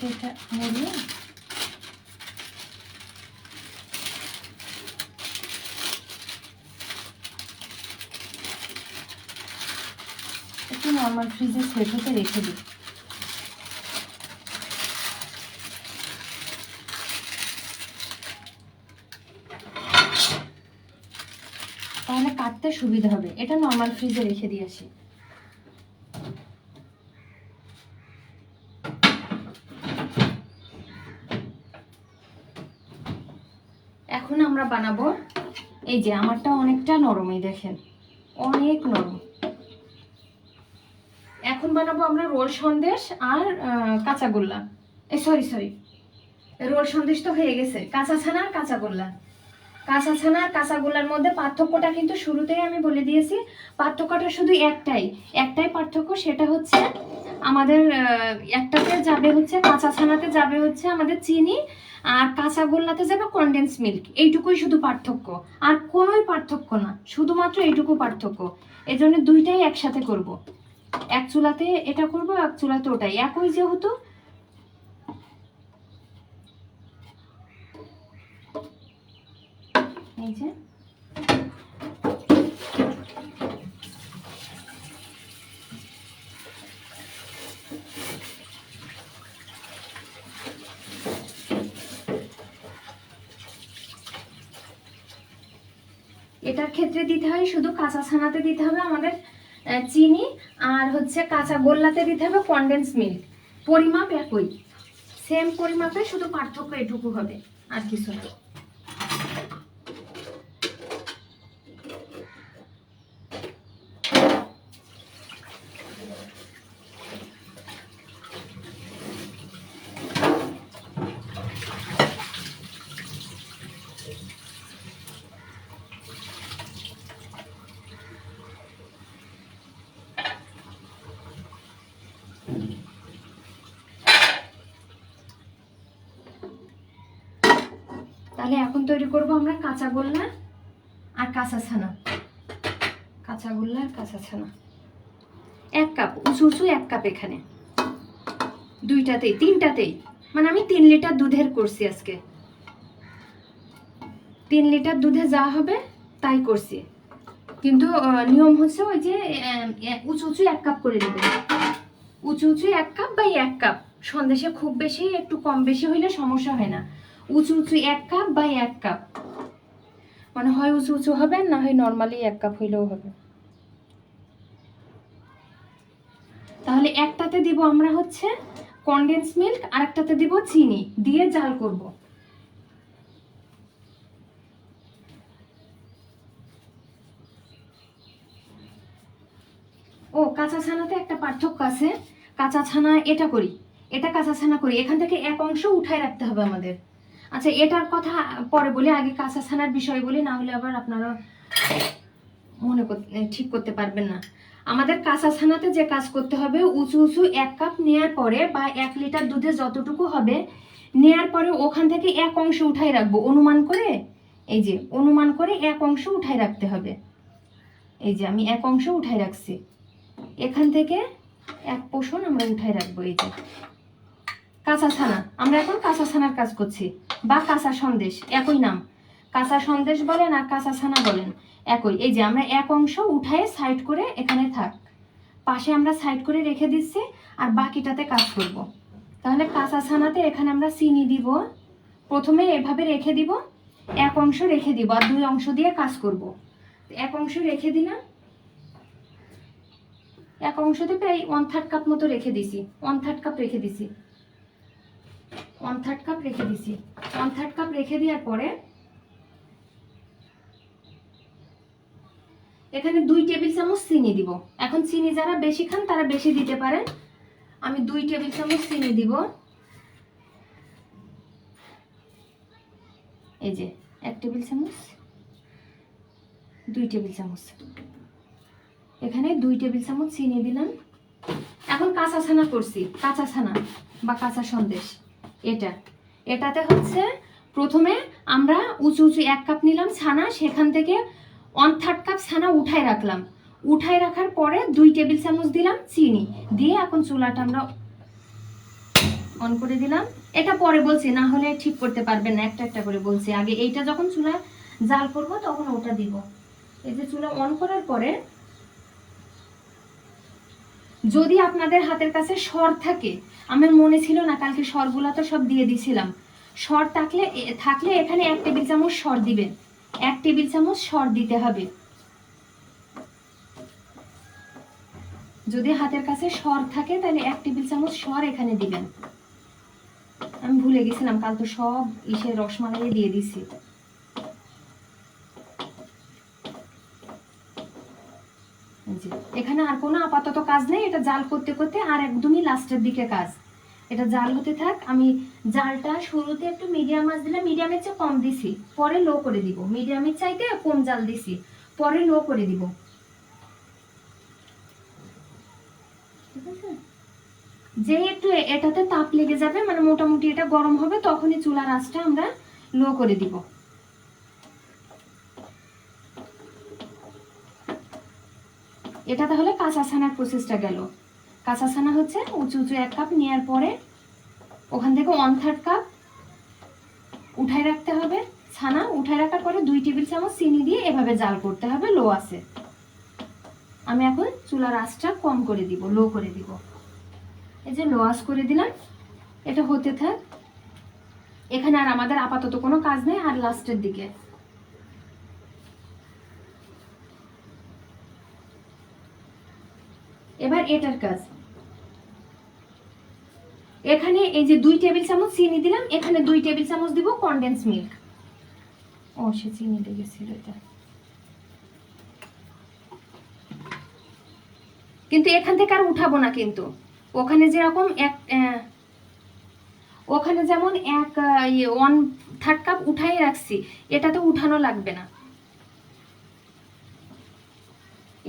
এটা মুড়িয়ে একটু নর্মাল ফ্রিজে সেট হতে রেখে দিই। তাহলে কাটতে সুবিধা হবে। এটা নর্মাল ফ্রিজে রেখে দিয়ে আসি। এখন আমরা বানাবো, এই যে আমারটা অনেকটা নরম, এই দেখেন অনেক নরম। এখন বানাবো আমরা রোল সন্দেশ আর কাঁচাগোল্লা। সরি, রোল সন্দেশ তো হয়ে গেছে, কাঁচা ছানা আর কাঁচাগোল্লা। কাঁচা ছানা আর কাঁচাগোল্লার মধ্যে পার্থক্যটা কিন্তু শুরুতেই আমি বলে দিয়েছি। পার্থক্যটা শুধু একটাই পার্থক্য, সেটা হচ্ছে আমাদের একটাতে যাবে হচ্ছে, কাঁচা ছানাতে যাবে হচ্ছে আমাদের চিনি, আর কাঁচাগোল্লাতে যাবে কনডেন্স মিল্ক। এইটুকুই শুধু পার্থক্য, আর কোনোই পার্থক্য না, শুধুমাত্র এইটুকু পার্থক্য। এই জন্য দুইটাই একসাথে করব, এক চুলাতে এটা করব, এক চুলাতে ওটাই, একই যেহেতু। এই যে এটার ক্ষেত্রে দিতে হয় শুধু কাঁচা ছানাতে দিতে হবে আমাদের চিনি, আর হচ্ছে কাঁচা গোল্লাতে দিতে হবে কনডেন্স মিল্ক। পরিমাপ একই, সেম পরিমাপে, শুধু পার্থক্য এটুকু হবে, আর কিছু না। তাহলে এখন তৈরি করব আমরা কাঁচাগোল্লা আর কাঁচা ছানা। কাঁচাগোল্লা আর কাঁচা ছানা 1 কাপ, উঁচু 1 কাপ, এখানে দুইটাতেই, তিনটাতেই, মানে আমি 3 লিটার দুধের করছি আজকে। 3 লিটার দুধে যা হবে তাই করছি, কিন্তু নিয়ম হচ্ছে ওই যে উঁচু 1 কাপ করে নেবেন। উঁচু 1 কাপ বা 1 কাপ, সন্দেশে খুব বেশি একটু কম বেশি হইলে সমস্যা হয় না। উঁচু 1 কাপ বা 1 কাপ, মানে হয় উঁচু হবে, না হয় নর্মালি 1 কাপ হইলেও হবে। তাহলে একটাতে দিব আমরা হচ্ছে কনডেন্স মিল্ক, আর একটাতে দিব চিনি, দিয়ে জাল করব। ও কাঁচা ছানাতে একটা পার্থক্য আছে। কাঁচা ছানা এটা করি, এটা কাঁচা ছানা করি, এখান থেকে এক অংশ উঠায় রাখতে হবে আমাদের। আচ্ছা এটার কথা পরে বলি, আগে কাঁচা ছানার বিষয় বলি, না হলে আবার আপনারা ঠিক করতে পারবেন না। আমাদের কাঁচা ছানাতে যে কাজ করতে হবে, উঁচু উঁচু 1 কাপ নেওয়ার পরে বা 1 লিটার দুধে যতটুকু হবে নেয়ার পরে ওখান থেকে এক অংশ উঠাই রাখবো অনুমান করে। এই যে অনুমান করে এক অংশ উঠাই রাখতে হবে। এই যে আমি এক অংশ উঠাই রাখছি, এখান থেকে এক পোষণ আমরা উঠাই রাখবো। এই যে কাঁচা ছানা, আমরা এখন কাঁচা ছানার কাজ করছি, বা কাঁচা সন্দেশ, একই নাম। কাঁচা সন্দেশ বলেন আর কাঁচা ছানা বলেন, একই। এই যে আমরা এক অংশ উঠায় সাইড করে এখানে থাক, পাশে আমরা সাইড করে রেখে দিচ্ছি, আর বাকিটাতে কাজ করব। তাহলে কাঁচা ছানাতে এখানে আমরা চিনি দিব, প্রথমে এভাবে রেখে দিব, এক অংশ রেখে দিব, আর 2 অংশ দিয়ে কাজ করব। এক অংশ রেখে দিলাম, এক অংশতে প্রায় 1/3 কাপ মতো রেখে দিছি, 1/3 কাপ রেখে দিছি, 1/3 কাপ রেখে দিছি। 1/3 কাপ রেখে দেওয়ার পরে এখানে 2 টেবিল চামচ চিনি দিব। এখন চিনি যারা বেশি খান তারা বেশি দিতে পারেন, আমি 2 টেবিল চামচ চিনি দিব। এই যে 1 টেবিল চামচ, 2 টেবিল চামচ, এখানে 2 টেবিল চামচ চিনি দিলাম। এখন কাঁচা ছানা করছি, কাঁচা ছানা বা কাঁচা সন্দেশ, এটাতে হচ্ছে প্রথমে আমরা উঁচু উঁচু 1 কাপ নিলাম ছানা, সেখান থেকে 1/3 কাপ ছানা উঠায় রাখলাম। উঠায় রাখার পরে 2 টেবিল চামচ দিলাম চিনি দিয়ে, এখন চুলাটা আমরা অন করে দিলাম। এটা পরে বলছি, না হলে ঠিক করতে পারবেন না, একটা একটা করে বলছি। আগে এইটা যখন চুলা জাল করব তখন ওটা দিব। এই যে চুলা অন করার পরে যদি আপনাদের হাতের কাছে সর থাকে, আমার মনে ছিল না, কালকে সরগুলা তো সব দিয়ে দিছিলাম, সর থাকলে এখানে 1 টেবিল চামচ সর দিবেন, 1 টেবিল চামচ সর দিতে হবে। যদি হাতের কাছে সর থাকে তাহলে 1 টেবিল চামচ সর এখানে দিবেন। আমি ভুলে গেছিলাম, কাল তো সব রসমালাই দিয়ে দিছি। এখানে আর কোনো আপাতত কাজ নেই, এটা জাল করতে করতে আর একদমই লাস্টের দিকে কাজ। এটা জাল হতে থাক। আমি জালটা শুরুতে একটু মিডিয়াম আঁচ দিলাম, মিডিয়ামের চেয়ে কম দিছি, পরে লো করে দিব। মিডিয়ামের চাইতে কম জাল দিছি, পরে লো করে দিব। ঠিক আছে, যে একটু এটাতে তাপ লেগে যাবে, মানে মোটামুটি এটা গরম হবে, তখনই চুলার আঁচটা আমরা লো করে দিব। এটা তাহলে কাঁচা ছানার প্রসেসটা গেল। কাঁচা ছানা হচ্ছে উঁচু উঁচু 1 কাপ নেওয়ার পরে ওখান থেকে 1/3 কাপ উঠায় রাখতে হবে ছানা। উঠায় রাখার পরে 2 টেবিল চামচ চিনি দিয়ে এভাবে জাল করতে হবে লো আছে। আমি এখন চুলার আঁচটা কম করে দিব, লো করে দিব। এই যে লো আঁচ করে দিলাম, এটা হতে থাক। এখানে আর আমাদের আপাতত কোনো কাজ নেই, আর লাস্টের দিকে এবার এটার কাজ। এখানে এই যে 2 টেবিল চামচ চিনি দিলাম, এখানে 2 টেবিল চামচ দিব কনডেন্স মিল্ক। ও সে চিনি লেগেছিল এটা, কিন্তু এখান থেকে আর উঠাবো না। কিন্তু ওখানে যেরকম ওখানে যেমন 1/3 কাপ উঠাই রাখছি, এটাতে উঠানো লাগবে না,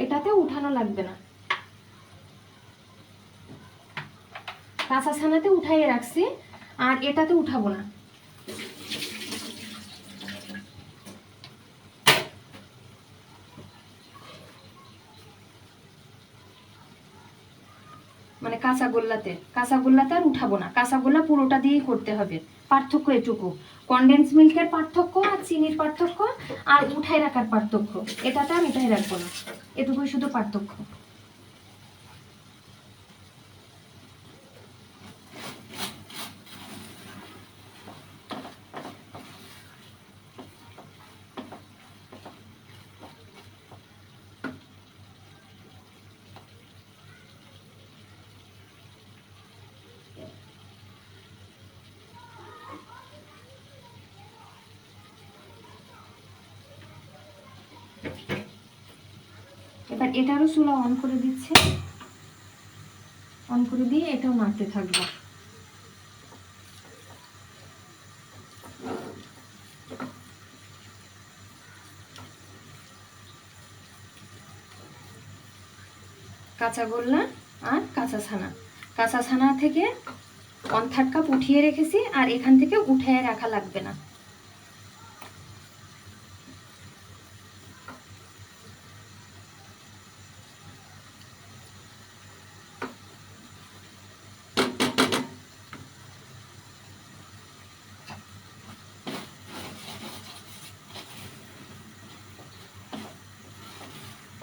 এটাতে উঠানো লাগবে না। কাঁচা ছানাতে উঠাইয়ে রাখছি, আর এটাতে উঠাবো না। মানে কাঁচাগোল্লাতে আর উঠাবো না, কাঁচাগোল্লা পুরোটা দিয়েই করতে হবে। পার্থক্য এটুকু, কনডেন্স মিল্কের পার্থক্য আর চিনির পার্থক্য আর উঠাই রাখার পার্থক্য। এটাতে আমি উঠাই রাখবো না, এটুকুই শুধু পার্থক্য। এবার এবার এটারও চুলা অন করে দিচ্ছে, অন করে দিয়ে এটাও নাড়তে থাকবো। কাঁচা গোল্লা আর কাঁচা ছানা থেকে 1/3 কাপ উঠিয়ে রেখেছি, আর এখান থেকে উঠিয়ে রাখা লাগবে না।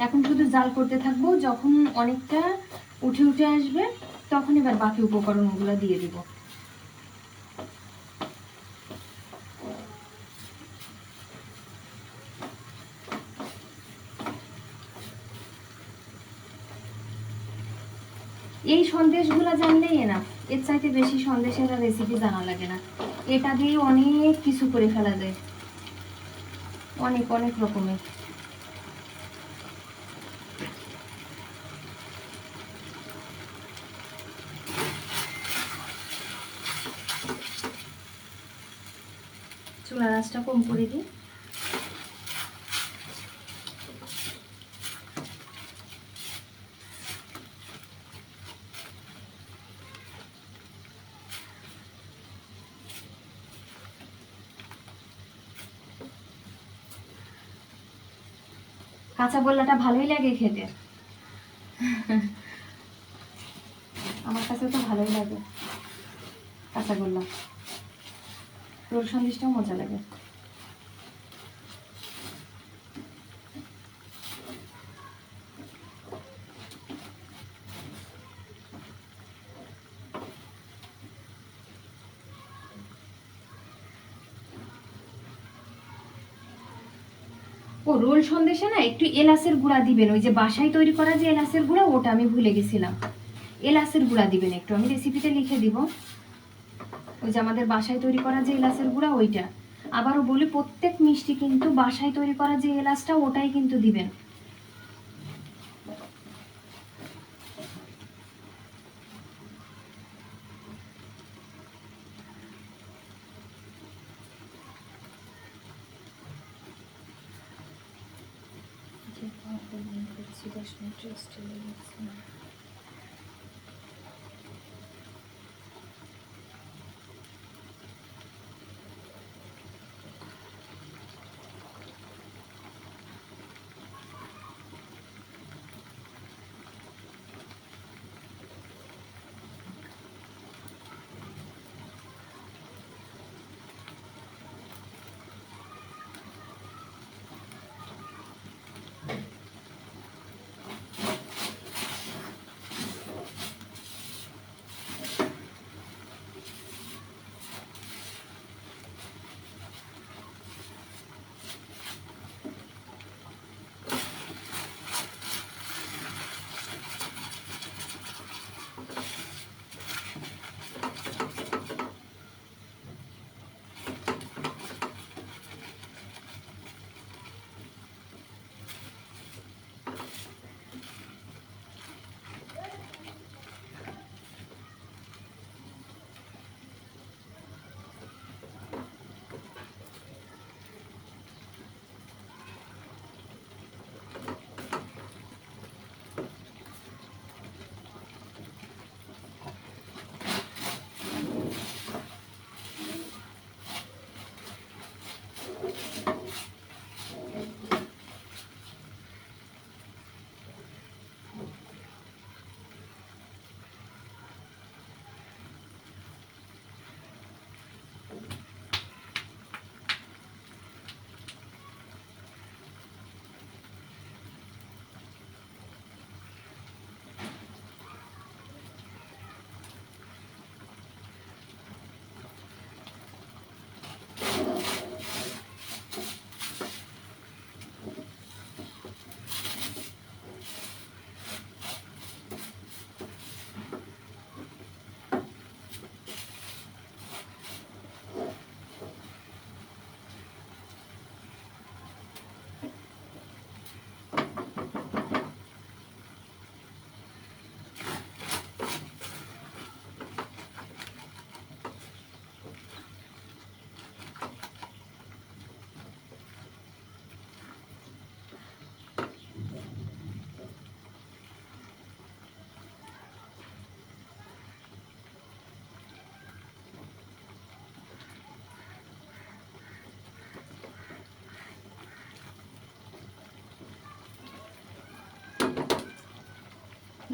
এখন শুধু জাল করতে থাকবো, যখন অনেকটা উঠে উঠে আসবে তখন এবার বাকি উপকরণগুলো দিয়ে দিব। এই সন্দেশগুলো জানলেই না, এর চাইতে বেশি সন্দেশের রেসিপি জানা লাগে না। এটা দিয়ে অনেক কিছু করে ফেলা যায়, অনেক অনেক রকমের। চুলার আঁচটা কম করে দিই। কাঁচা গোল্লাটা ভালোই লাগে খেতে, আমার কাছে তো ভালোই লাগে কাঁচা গোল্লা। রোল সন্দেশটাও মজা লাগে। ও রোল সন্দেশে না একটু এলাচের গুঁড়া দিবেন, ওই যে বাসায় তৈরি করা যে এলাচের গুঁড়া, ওটা আমি ভুলে গেছিলাম। এলাচের গুঁড়া দিবেন একটু, আমি রেসিপিতে লিখে দিব। ওই যে আমাদের বাসায় তৈরি করা যে এলাচের গুঁড়া ওইটা। আবারও বলি, প্রত্যেক মিষ্টি কিন্তু বাসায় তৈরি করা যে এলাচটা ওটাই কিন্তু দিবেন।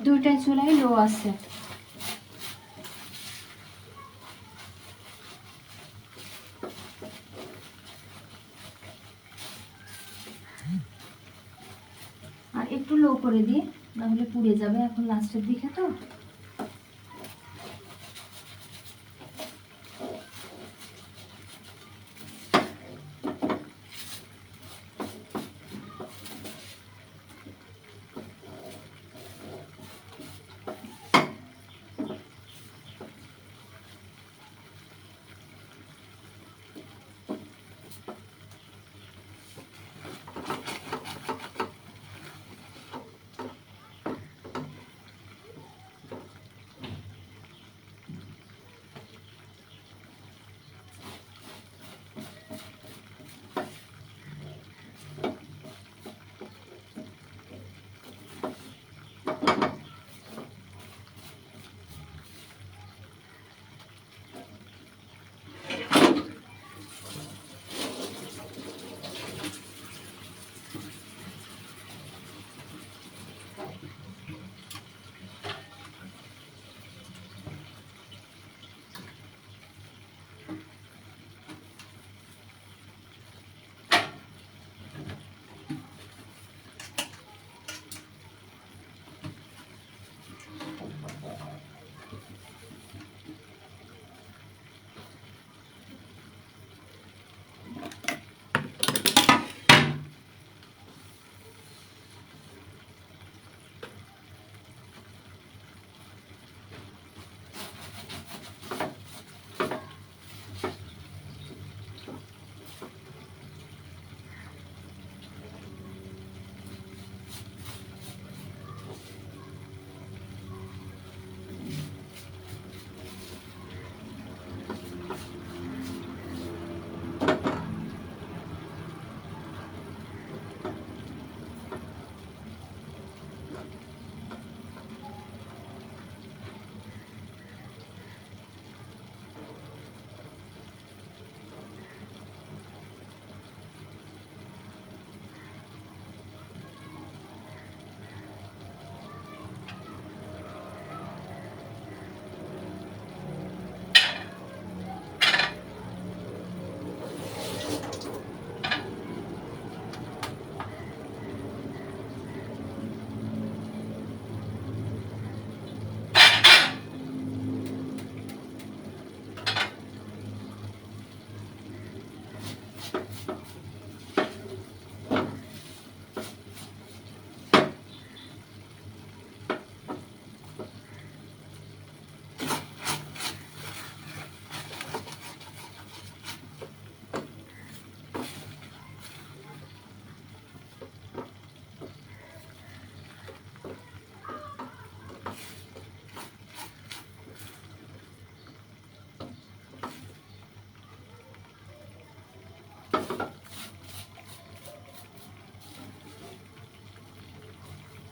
দুইটাই চুলাই লো আছে। আর একটু লো করে দিই, নাহলে পুড়ে যাবে এখন লাস্টের দিকে তো।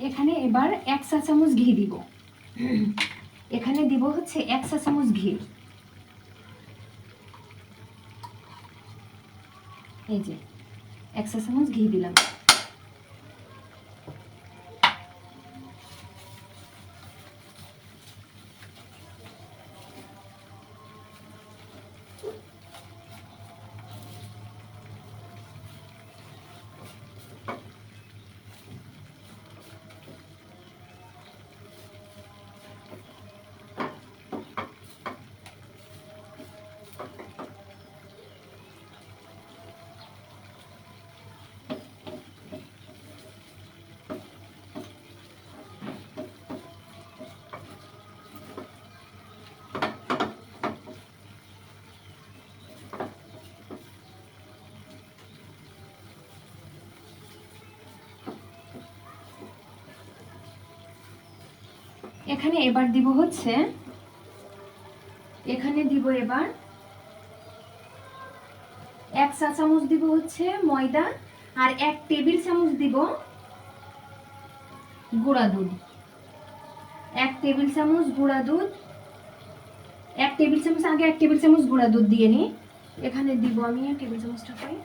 এখানে এবার 1 চা চামচ ঘি দিব। এখানে দিব হচ্ছে 1 চা চামচ ঘি। এই যে 1 চা চামচ ঘি দিলাম। এখানে এবার দিব হচ্ছে, এখানে দিব এবার 1 চা চামচ দিব হচ্ছে ময়দা, আর 1 টেবিল চামচ দিব গুঁড়া দুধ। 1 টেবিল চামচ গুঁড়া দুধ, 1 টেবিল চামচ, আগে 1 টেবিল চামচ গুঁড়া দুধ দিয়ে নিই। এখানে দিব আমি টেবিল চামচটা পাই।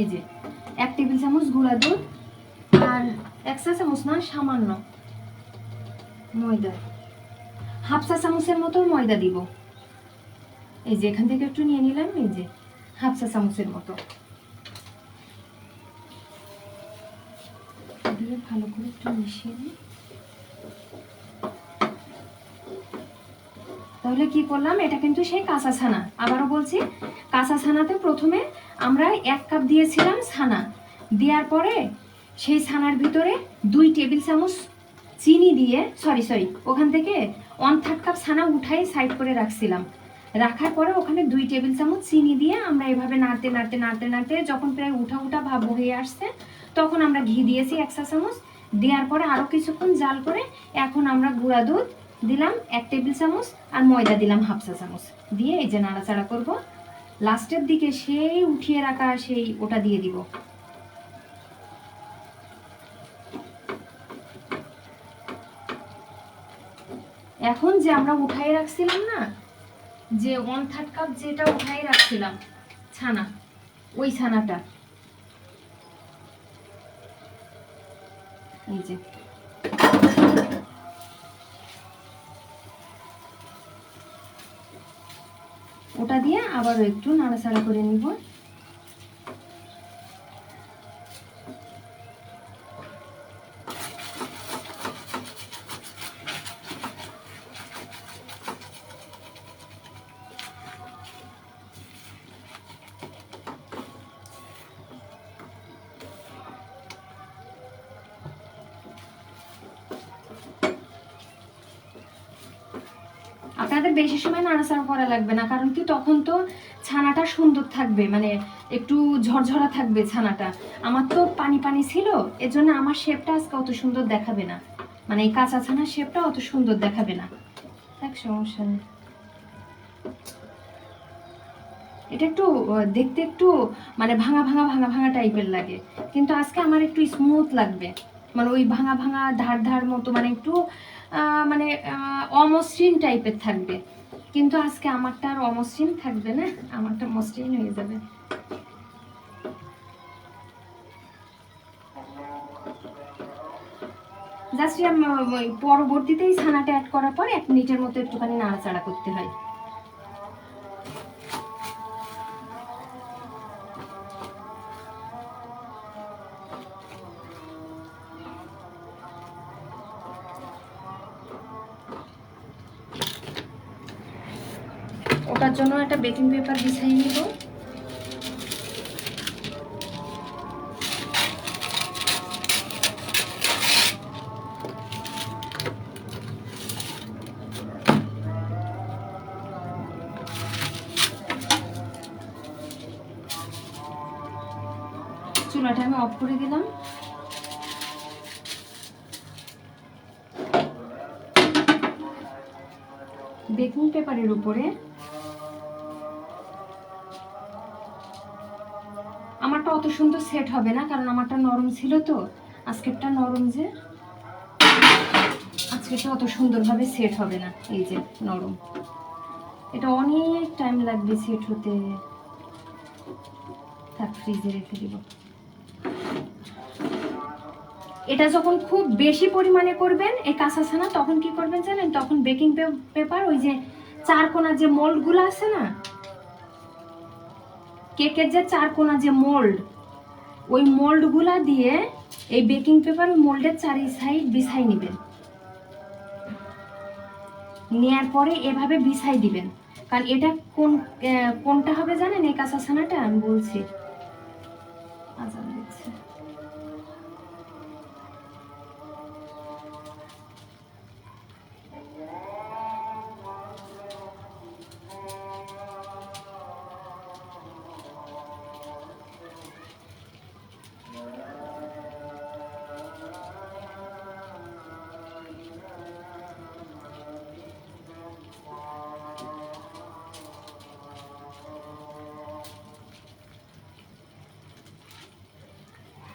এই যে 1 টেবিল চামচ গুঁড়া দুধ আর 1 চা চামচ না, সামান্য ময়দা, 1/2 চা চামচের মতো ময়দা দিব। এই যে এখান থেকে একটু নিয়ে নিলাম, এই যে 1/2 চা চামচের মতো দিয়ে ভালো করে একটু মিশিয়ে নিই। তাহলে কি করলাম, এটা কিন্তু সেই কাঁচা ছানা। আবারও বলছি, কাঁচা ছানাতে প্রথমে আমরা 1 কাপ দিয়েছিলাম ছানা, দেওয়ার পরে সেই ছানার ভিতরে 2 টেবিল চামচ চিনি দিয়ে সরি ওখান থেকে 1/3 কাপ ছানা উঠাই সাইড করে রাখছিলাম। রাখার পরে ওখানে 2 টেবিল চামচ চিনি দিয়ে আমরা এভাবে নাড়তে নাড়তে নাড়তে নাড়তে যখন প্রায় উঠা উঠা ভাব হয়ে আসছে, তখন আমরা ঘি দিয়েছি 1 চা চামচ। দেওয়ার পরে আরও কিছুক্ষণ জাল করে এখন আমরা গুঁড়া দুধ দিলাম 1 টেবিল চামচ আর ময়দা দিলাম 1/2 চা চামচ দিয়ে এই যে নাড়াচাড়া করব। লাস্টের দিকে সেই উঠিয়ে রাখা সেই ওটা দিয়ে দিব। এখন যে আমরা উঠাই রাখছিলাম না, যে 1/3 কাপ যেটা উঠাই রাখছিলাম ছানা, ওই ছানাটা এই যে ওটা দিয়ে আবারও একটু নাড়াচাড়া করে নিব। আপনাদের বেশি সময় নাড়াচাড়া করা লাগবে না, কারণ কি তখন তো ছানাটা সুন্দর থাকবে, মানে একটু ঝরঝরা থাকবে ছানাটা। আমার তো পানি পানি ছিল, এজন্য আমার শেপটা আজকে অত সুন্দর দেখাবে না, মানে এই কাঁচা ছানার শেপটা অত সুন্দর দেখাবে না। এক সমস্যা নেই, এটা একটু দেখতে একটু মানে ভাঙা ভাঙা ভাঙা ভাঙা টাইপের লাগে, কিন্তু আজকে আমার একটু স্মুথ লাগবে, মানে ওই ভাঙা ভাঙা ধার ধার মতো, মানে একটু মানে অমসৃণ টাইপের থাকবে। কিন্তু আজকে আমারটা আর অমসৃণ থাকবে না, আমারটা মসৃণ হয়ে যাবে। জাস্ট পরবর্তীতে এই ছানাটা অ্যাড করার পর 1 মিনিটের মতো একটুখানি নাড়াচাড়া করতে হয়। ওটার জন্য একটা বেকিং পেপার বিছাই নিব। চুলাটা আমি অফ করে দিলাম। বেকিং পেপারের উপরে আমারটা অত সুন্দর সেট হবে না, কারণ আমারটা নরম ছিল তো, আজকেরটা নরম, যে আজকেরটা অত সুন্দরভাবে সেট হবে না, এই যে নরম, এটা অনেক টাইম লাগবে সেট হতে। থাক, ফ্রিজে রেখে দিব। এটা যখন খুব বেশি পরিমাণে করবেন এই কাঁচা ছানা, তখন কি করবেন জানেন, তখন বেকিং পেপার ওই যে 4 কোণা যে মোল্ডগুলো আছে না, কেকের যে 4 কোণা যে মোল্ড, ওই মোল্ডগুলা দিয়ে এই বেকিং পেপার মোল্ডের 4 সাইড বিছাই নেবেন। নেয়ার পরে এভাবে বিছাই দিবেন, কারণ এটা কোনটা হবে জানেন, এই কাঁচা ছানাটা আমি বলছি। আচ্ছা, দেখছি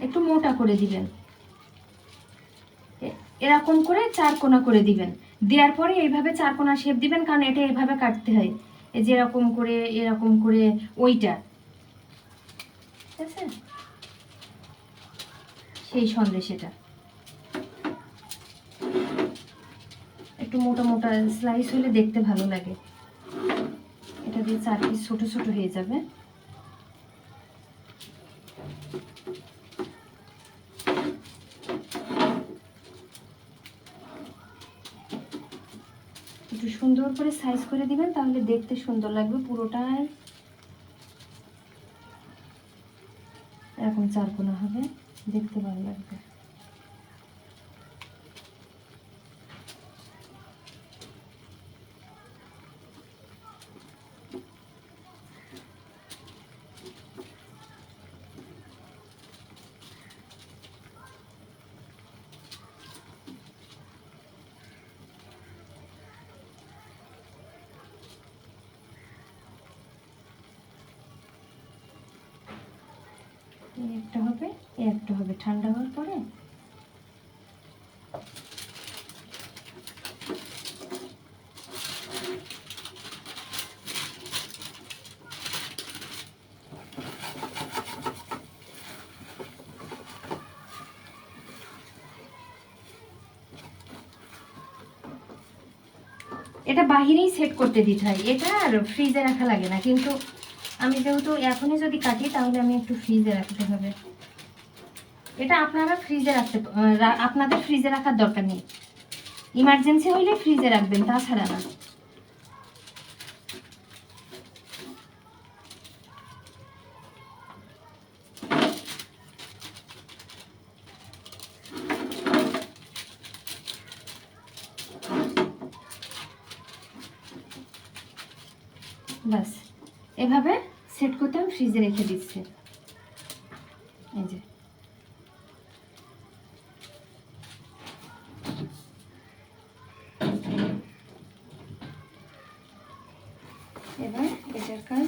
একটু মোটা করে দিবেন, এরকম করে 4 কোণা করে দিবেন। দেওয়ার পরে এইভাবে 4 কোণা শেপ দিবেন, কারণ এটা এইভাবে কাটতে হয়, এই যে এরকম করে ওইটা, ঠিক আছে। সেই সন্দেশ এটা। একটু মোটা মোটা স্লাইস হলে দেখতে ভালো লাগে। এটা দিয়ে 4 পিস ছোট ছোট হয়ে যাবে। একটু সুন্দর করে সাইজ করে দিবেন, তাহলে দেখতে সুন্দর লাগবে। পুরোটাই এরকম 4 কোনা হবে, দেখতে ভালো লাগবে। একটা হবে, একটা হবে ঠান্ডা হওয়ার পরে। এটা বাহিরেই সেট করতে দিতে হয়, এটা আর ফ্রিজে রাখা লাগে না। কিন্তু আমি যেহেতু এখনই যদি কাটি তাহলে আমি একটু ফ্রিজে রাখতে হবে। এটা আপনারা ফ্রিজে রাখতে, আপনাদের ফ্রিজে রাখার দরকার নেই। ইমার্জেন্সি হইলে ফ্রিজে রাখবেন, তাছাড়া না। বাস এভাবে সেট করতে আমি ফ্রিজে রেখে দিচ্ছি। এই যে এবার এটার কাজ,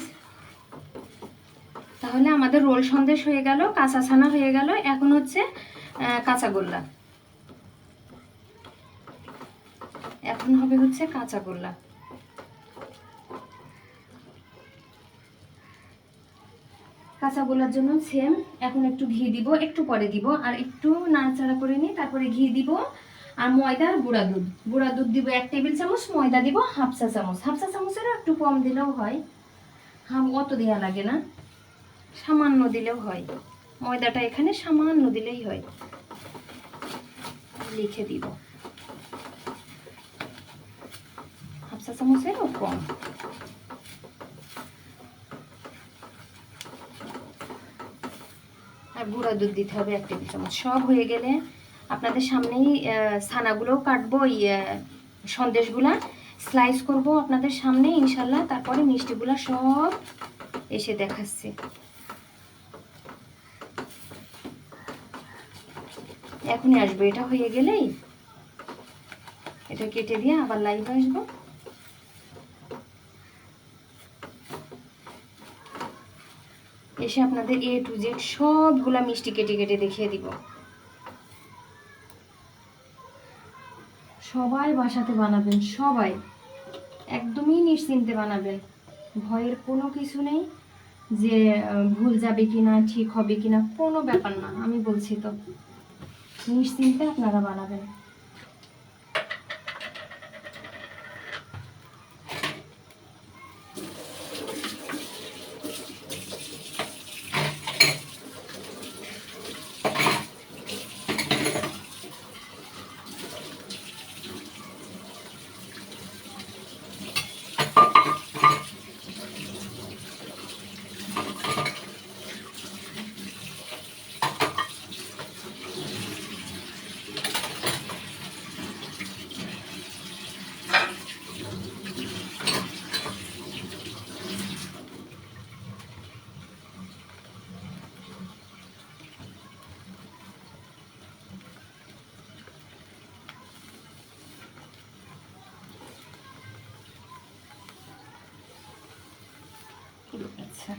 তাহলে আমাদের রোল সন্দেশ হয়ে গেল, কাঁচা ছানা হয়ে গেল। এখন হচ্ছে কাঁচাগোল্লা। এখন হবে হচ্ছে কাঁচাগোল্লা। কাঁচাগোল্লার জন্য সেম, এখন একটু ঘি দিব, একটু পরে দিব, আর একটু নাড়াচাড়া করে নিই, তারপরে ঘি দিব আর ময়দা আর গুঁড়া দুধ। গুঁড়া দুধ দিব 1 টেবিল চামচ, ময়দা দিব হাফ চা চামচ। হাফ চা চামচেরও একটু কম দিলেও হয়, অত দেওয়া লাগে না, সামান্য দিলেও হয়। ময়দাটা এখানে সামান্য দিলেই হয়। লিখে দিব হাফ চা চামচেরও কম। আর গুঁড়া দুধ দিতে হবে 1 টেবিল চামচ। সব হয়ে গেলে আপনাদের সামনেই ছানাগুলোও কাটবো, সন্দেশগুলা স্লাইস করব আপনাদের সামনে ইনশাল্লাহ। তারপরে মিষ্টিগুলা সব এসে দেখাচ্ছি। এখনই আসবো, এটা হয়ে গেলেই এটা কেটে দিয়ে আবার লাইভ আসবো। এসে আপনাদের A to Z সবগুলা মিষ্টি কেটে কেটে দেখিয়ে দিব। সবাই বাসাতে বানাবেন, সবাই একদমই নিশ্চিন্তে বানাবেন। ভয়ের কোনো কিছু নেই যে ভুল যাবে কিনা, ঠিক হবে কিনা, কোনো ব্যাপার না। আমি বলছি তো, নিশ্চিন্তে আপনারা বানাবেন। আচ্ছা,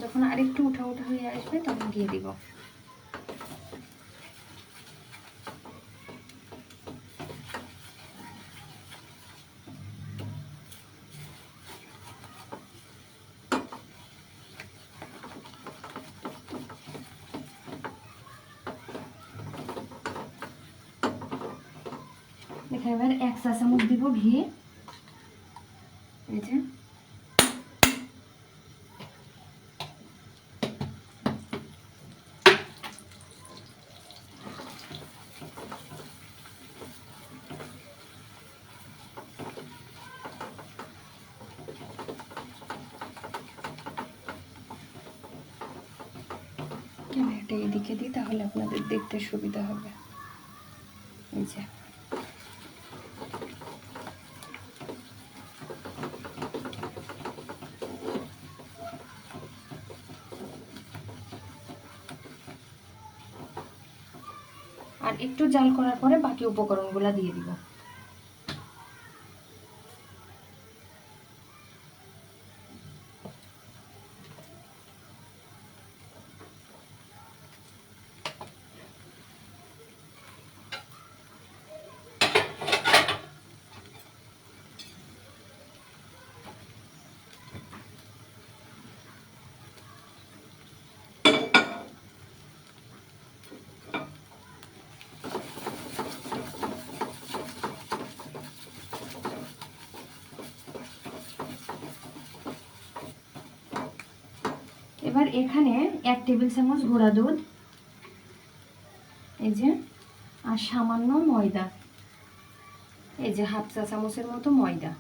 যখন আরেকটু উঠা উঠা হয়ে আসবে তখন দিয়ে দিব। এখানে এবার 1 চা চামচ দিব ঘি। এই যে ক্যামেরাটা এদিকে দিই, তাহলে আপনাদের দেখতে সুবিধা হবে। এই যে আর একটু জাল করার পরে বাকি উপকরণগুলো দিয়ে দিব। এবার এখানে 1 টেবিল চামচ গুঁড়া দুধ, এই যে, আর সামান্য ময়দা, এই যে 1/2 চা চামচের মতো ময়দা।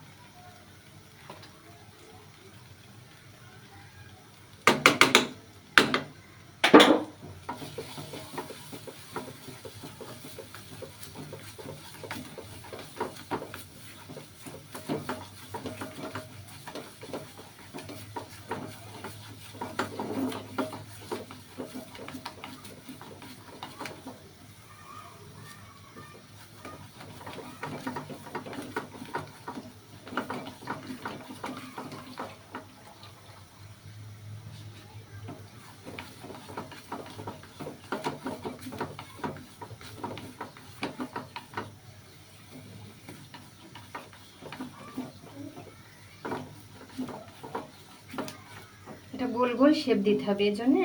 এটা গোল গোল শেপ দিতে হবে, এর জন্য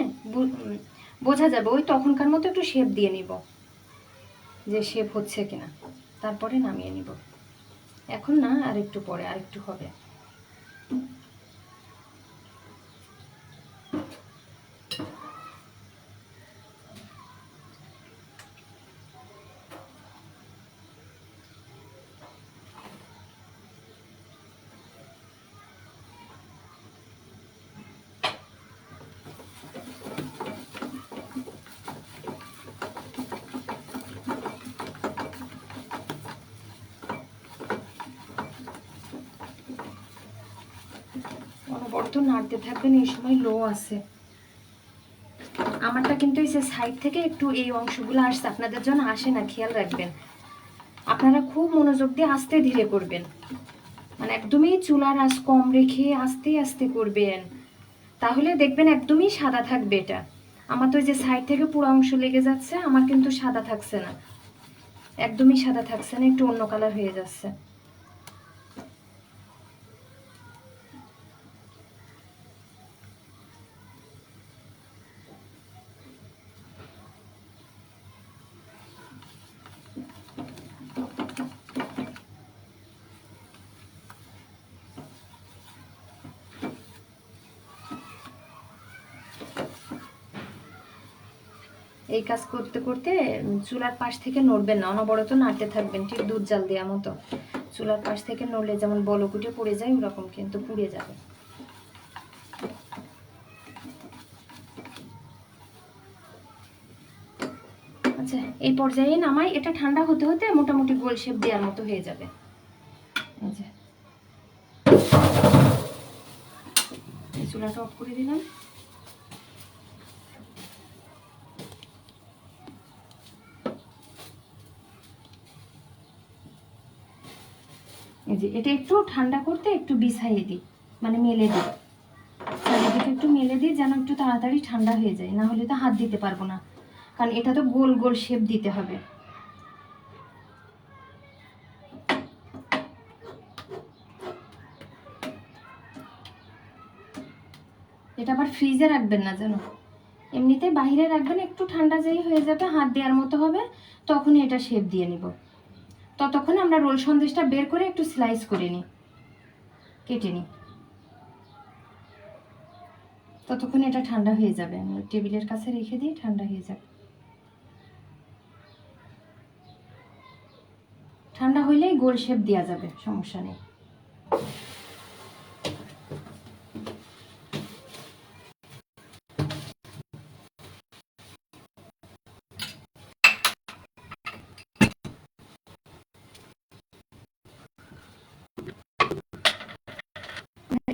বোঝা যাবে, ওই তখনকার মতো একটু শেপ দিয়ে নিব যে শেপ হচ্ছে কিনা, তারপরে নামিয়ে নিব। এখন না, আর একটু পরে, আর একটু হবে। অনবরত নাড়তে থাকবেন, এই সময় লো আছে। আমারটা কিন্তু এই যে সাইড থেকে একটু এই অংশগুলো আসছে, আপনাদের জন্য আসে না, খেয়াল রাখবেন। আপনারা খুব মনোযোগ দিয়ে আস্তে ধীরে করবেন, মানে একদমই চুলার আঁচ কম রেখে আস্তে আস্তে করবেন, তাহলে দেখবেন একদমই সাদা থাকবে এটা। আমার তো এই যে সাইড থেকে পুরো অংশ লেগে যাচ্ছে, আমার কিন্তু সাদা থাকছে না, একদমই সাদা থাকছে না, একটু অন্য কালার হয়ে যাচ্ছে। এই কাজ করতে করতে চুলার পাশ থেকে নড়বেন না, অনবরত নাড়তে থাকবেন, ঠিক দুধ জাল দেওয়ার মতো। চুলার পাশ থেকে নড়লে যেমন বলকুটে পুড়ে যায়, ওরকম কিন্তু পুড়ে যাবে। আচ্ছা, এই পর্যায়ে নামাই, এটা ঠান্ডা হতে হতে মোটামুটি গোল শেপ দেওয়ার মতো হয়ে যাবে। আচ্ছা, চুলাটা অফ করে দিলাম। এই যে এটা একটু ঠান্ডা করতে একটু বিছাইয়ে দিই, মানে মেলে দিই, চারিদিকে একটু মেলে দিই যেন একটু তাড়াতাড়ি ঠান্ডা হয়ে যায়, না হলে তো হাত দিতে পারবো না, কারণ এটা তো গোল গোল শেপ দিতে হবে। এটা আবার ফ্রিজে রাখবেন না যেন, এমনিতে বাইরে রাখবেন, একটু ঠান্ডা যেই হয়ে যাবে হাত দেওয়ার মতো হবে তখন এটা শেপ দিয়ে নিব। ততক্ষণ আমরা রোল সন্দেশটা বের করে একটু স্লাইস করে নিই, কেটে নিই, ততক্ষণ এটা ঠান্ডা হয়ে যাবে। আমি টেবিলের কাছে রেখে দিই, ঠান্ডা হয়ে যাবে। ঠান্ডা হইলেই গোল শেপ দেওয়া যাবে, সমস্যা নেই।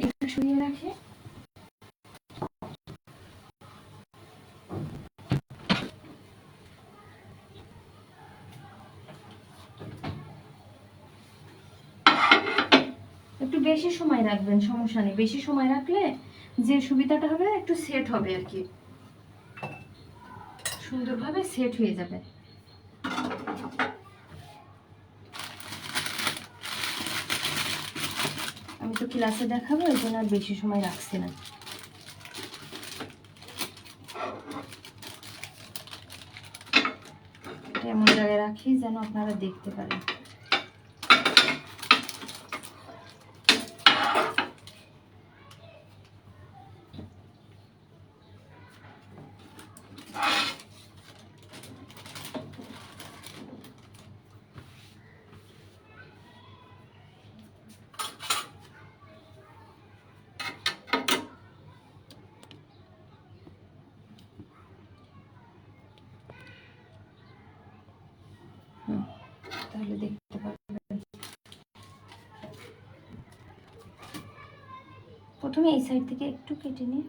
এটা সরিয়ে রাখে। একটু বেশি সময় রাখবেন, সমস্যা নেই। বেশি সময় রাখলে যে সুবিধাটা হবে, একটু সেট হবে আর কি, সুন্দরভাবে সেট হয়ে যাবে। আমি তো ক্লাসে দেখাবো, এই জন্য আর বেশি সময় রাখছি না। এটা এমন জায়গায় রাখি যেন আপনারা দেখতে পারেন। তাহলে দেখতে পারবেন। প্রথমে এই সাইড থেকে একটু কেটে নিই।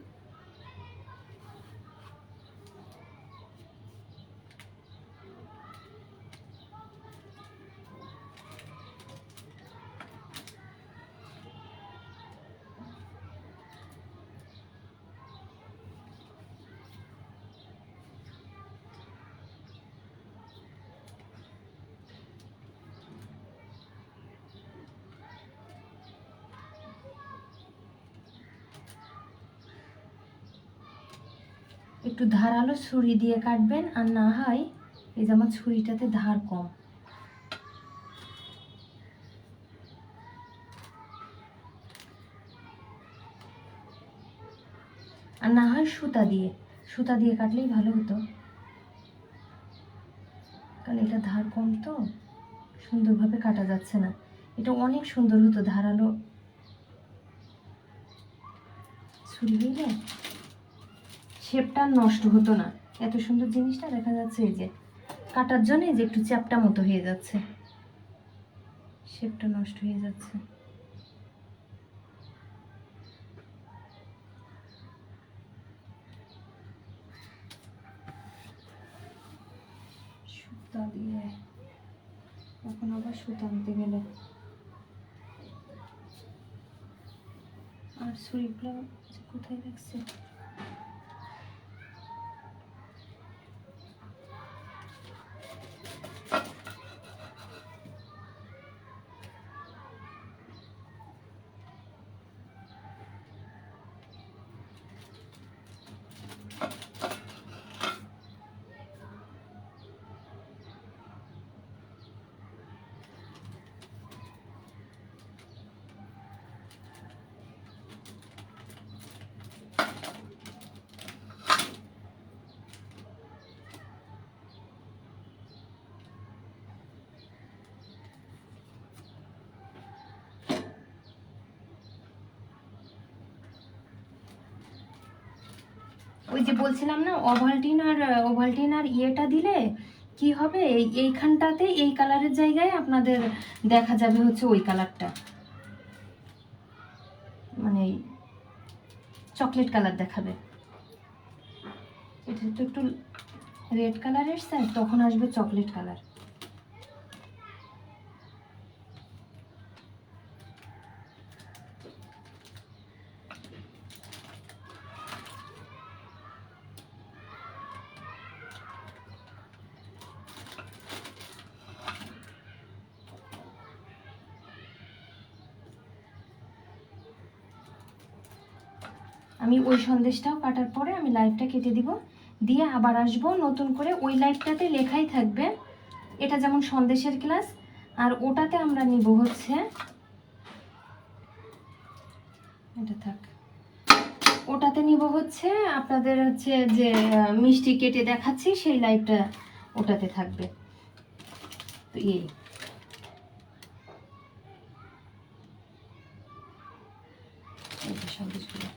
একটু ধারালো ছুরি দিয়ে কাটবেন, আর না হয় এই যে আমার ছুরিটাতে ধার কম, আর না হয় সুতা দিয়ে কাটলেই ভালো হতো, কারণ এটা ধার কম তো সুন্দরভাবে কাটা যাচ্ছে না। এটা অনেক সুন্দর হতো ধারালো ছুরি হইলে, শেপটা নষ্ট হতো না। এত সুন্দর জিনিসটা দেখা যাচ্ছে এই যে কাটার জন্য যে একটু চ্যাপটা মতো হয়ে যাচ্ছে, শেপটা নষ্ট হয়ে যাচ্ছে। সুতা দিয়ে এখন আবার সুতা আনতে গেলে, আর ছুরিগুলো কোথায় রাখছে? ওই যে বলছিলাম না, ওভালটিন আর ইয়েটা দিলে কি হবে, এইখানটাতে এই কালারের জায়গায় আপনাদের দেখা যাবে হচ্ছে ওই কালারটা, মানে চকলেট কালার দেখাবে। এটা তো একটু রেড কালার এসছে, তখন আসবে চকলেট কালার। আমি ওই সন্দেশটাও কাটার পরে আমি লাইভটা কেটে দিব, দিয়ে আবার আসবো নতুন করে। ওই লাইভটাতে লেখাই থাকবে এটা যেমন সন্দেশের ক্লাস, আর ওটাতে আমরা নিব হচ্ছে এটা থাক, ওটাতে নিব হচ্ছে আপনাদের হচ্ছে যে মিষ্টি কেটে দেখাচ্ছি সেই লাইভটা ওটাতে থাকবে। তো এই সন্দেশগুলো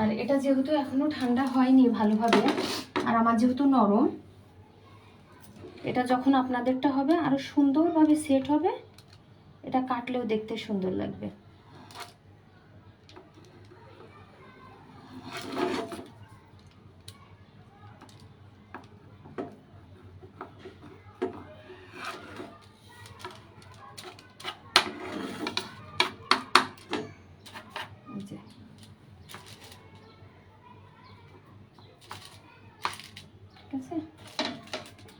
আর এটা যেহেতু এখনো ঠান্ডা হয়নি ভালোভাবে, আর আমার যেহেতু নরম, এটা যখন আপনাদেরটা হবে আরো সুন্দরভাবে সেট হবে, এটা কাটলেও দেখতে সুন্দর লাগবে। ঠিক আছে,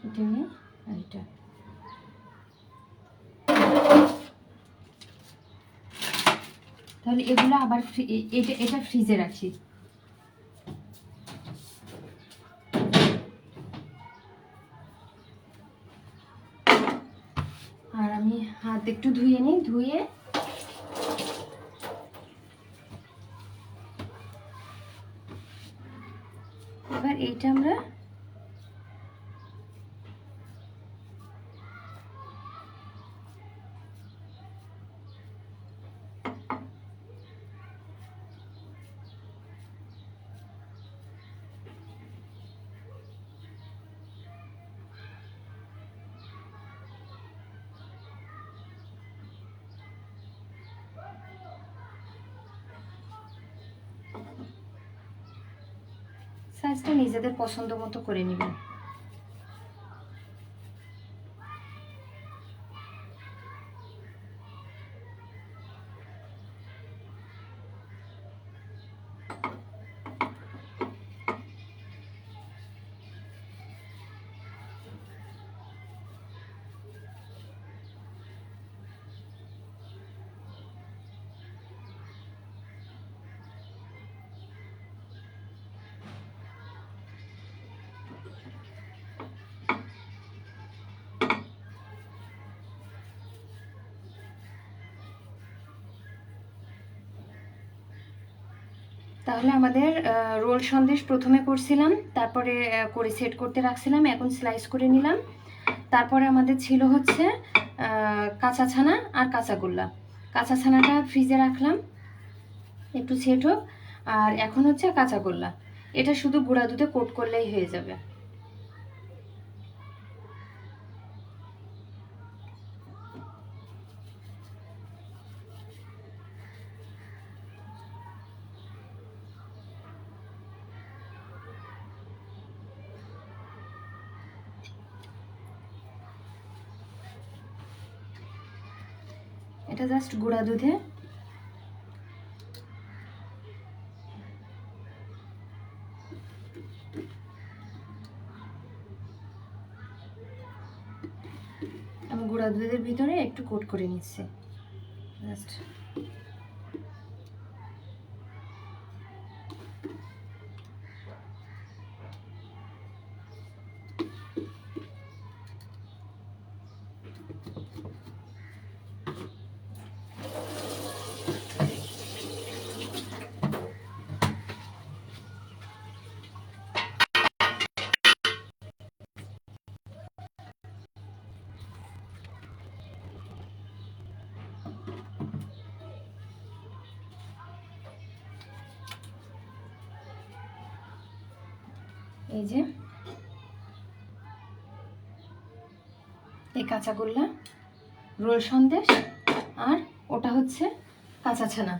এটা নিয়ে আর এটা তাহলে এগুলো আবার এটা ফ্রিজে রাখি। আর আমি হাত একটু ধুয়ে নিই, ধুয়ে এবার এইটা আমরা সাইজটা নিজেদের পছন্দ মতো করে নেবেন। তাহলে আমাদের রোল সন্দেশ প্রথমে করছিলাম, তারপরে করে সেট করতে রাখছিলাম, এখন স্লাইস করে নিলাম। তারপরে আমাদের ছিল হচ্ছে কাঁচা ছানা আর কাঁচাগোল্লা। কাঁচা ছানাটা ফ্রিজে রাখলাম একটু সেট হোক, আর এখন হচ্ছে কাঁচাগোল্লা, এটা শুধু গুঁড়া দুধে কোট করলেই হয়ে যাবে। এটা জাস্ট গুঁড়া দুধে আমি গুঁড়া দুধের ভিতরে একটু কোট করে নিচ্ছি জাস্ট। এই যে এই কাঁচাগোল্লা, রোল সন্দেশ, আর ওটা হচ্ছে কাঁচা ছানা।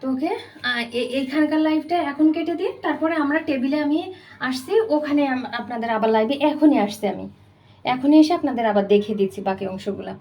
তো ওকে এইখানকার লাইভটা এখন কেটে দিই, তারপরে আমরা টেবিলে আমি আসছি, ওখানে আপনাদের আবার লাইভে এখনই আসছি, আমি এখনই এসে আপনাদের আবার দেখিয়ে দিচ্ছি বাকি অংশগুলা।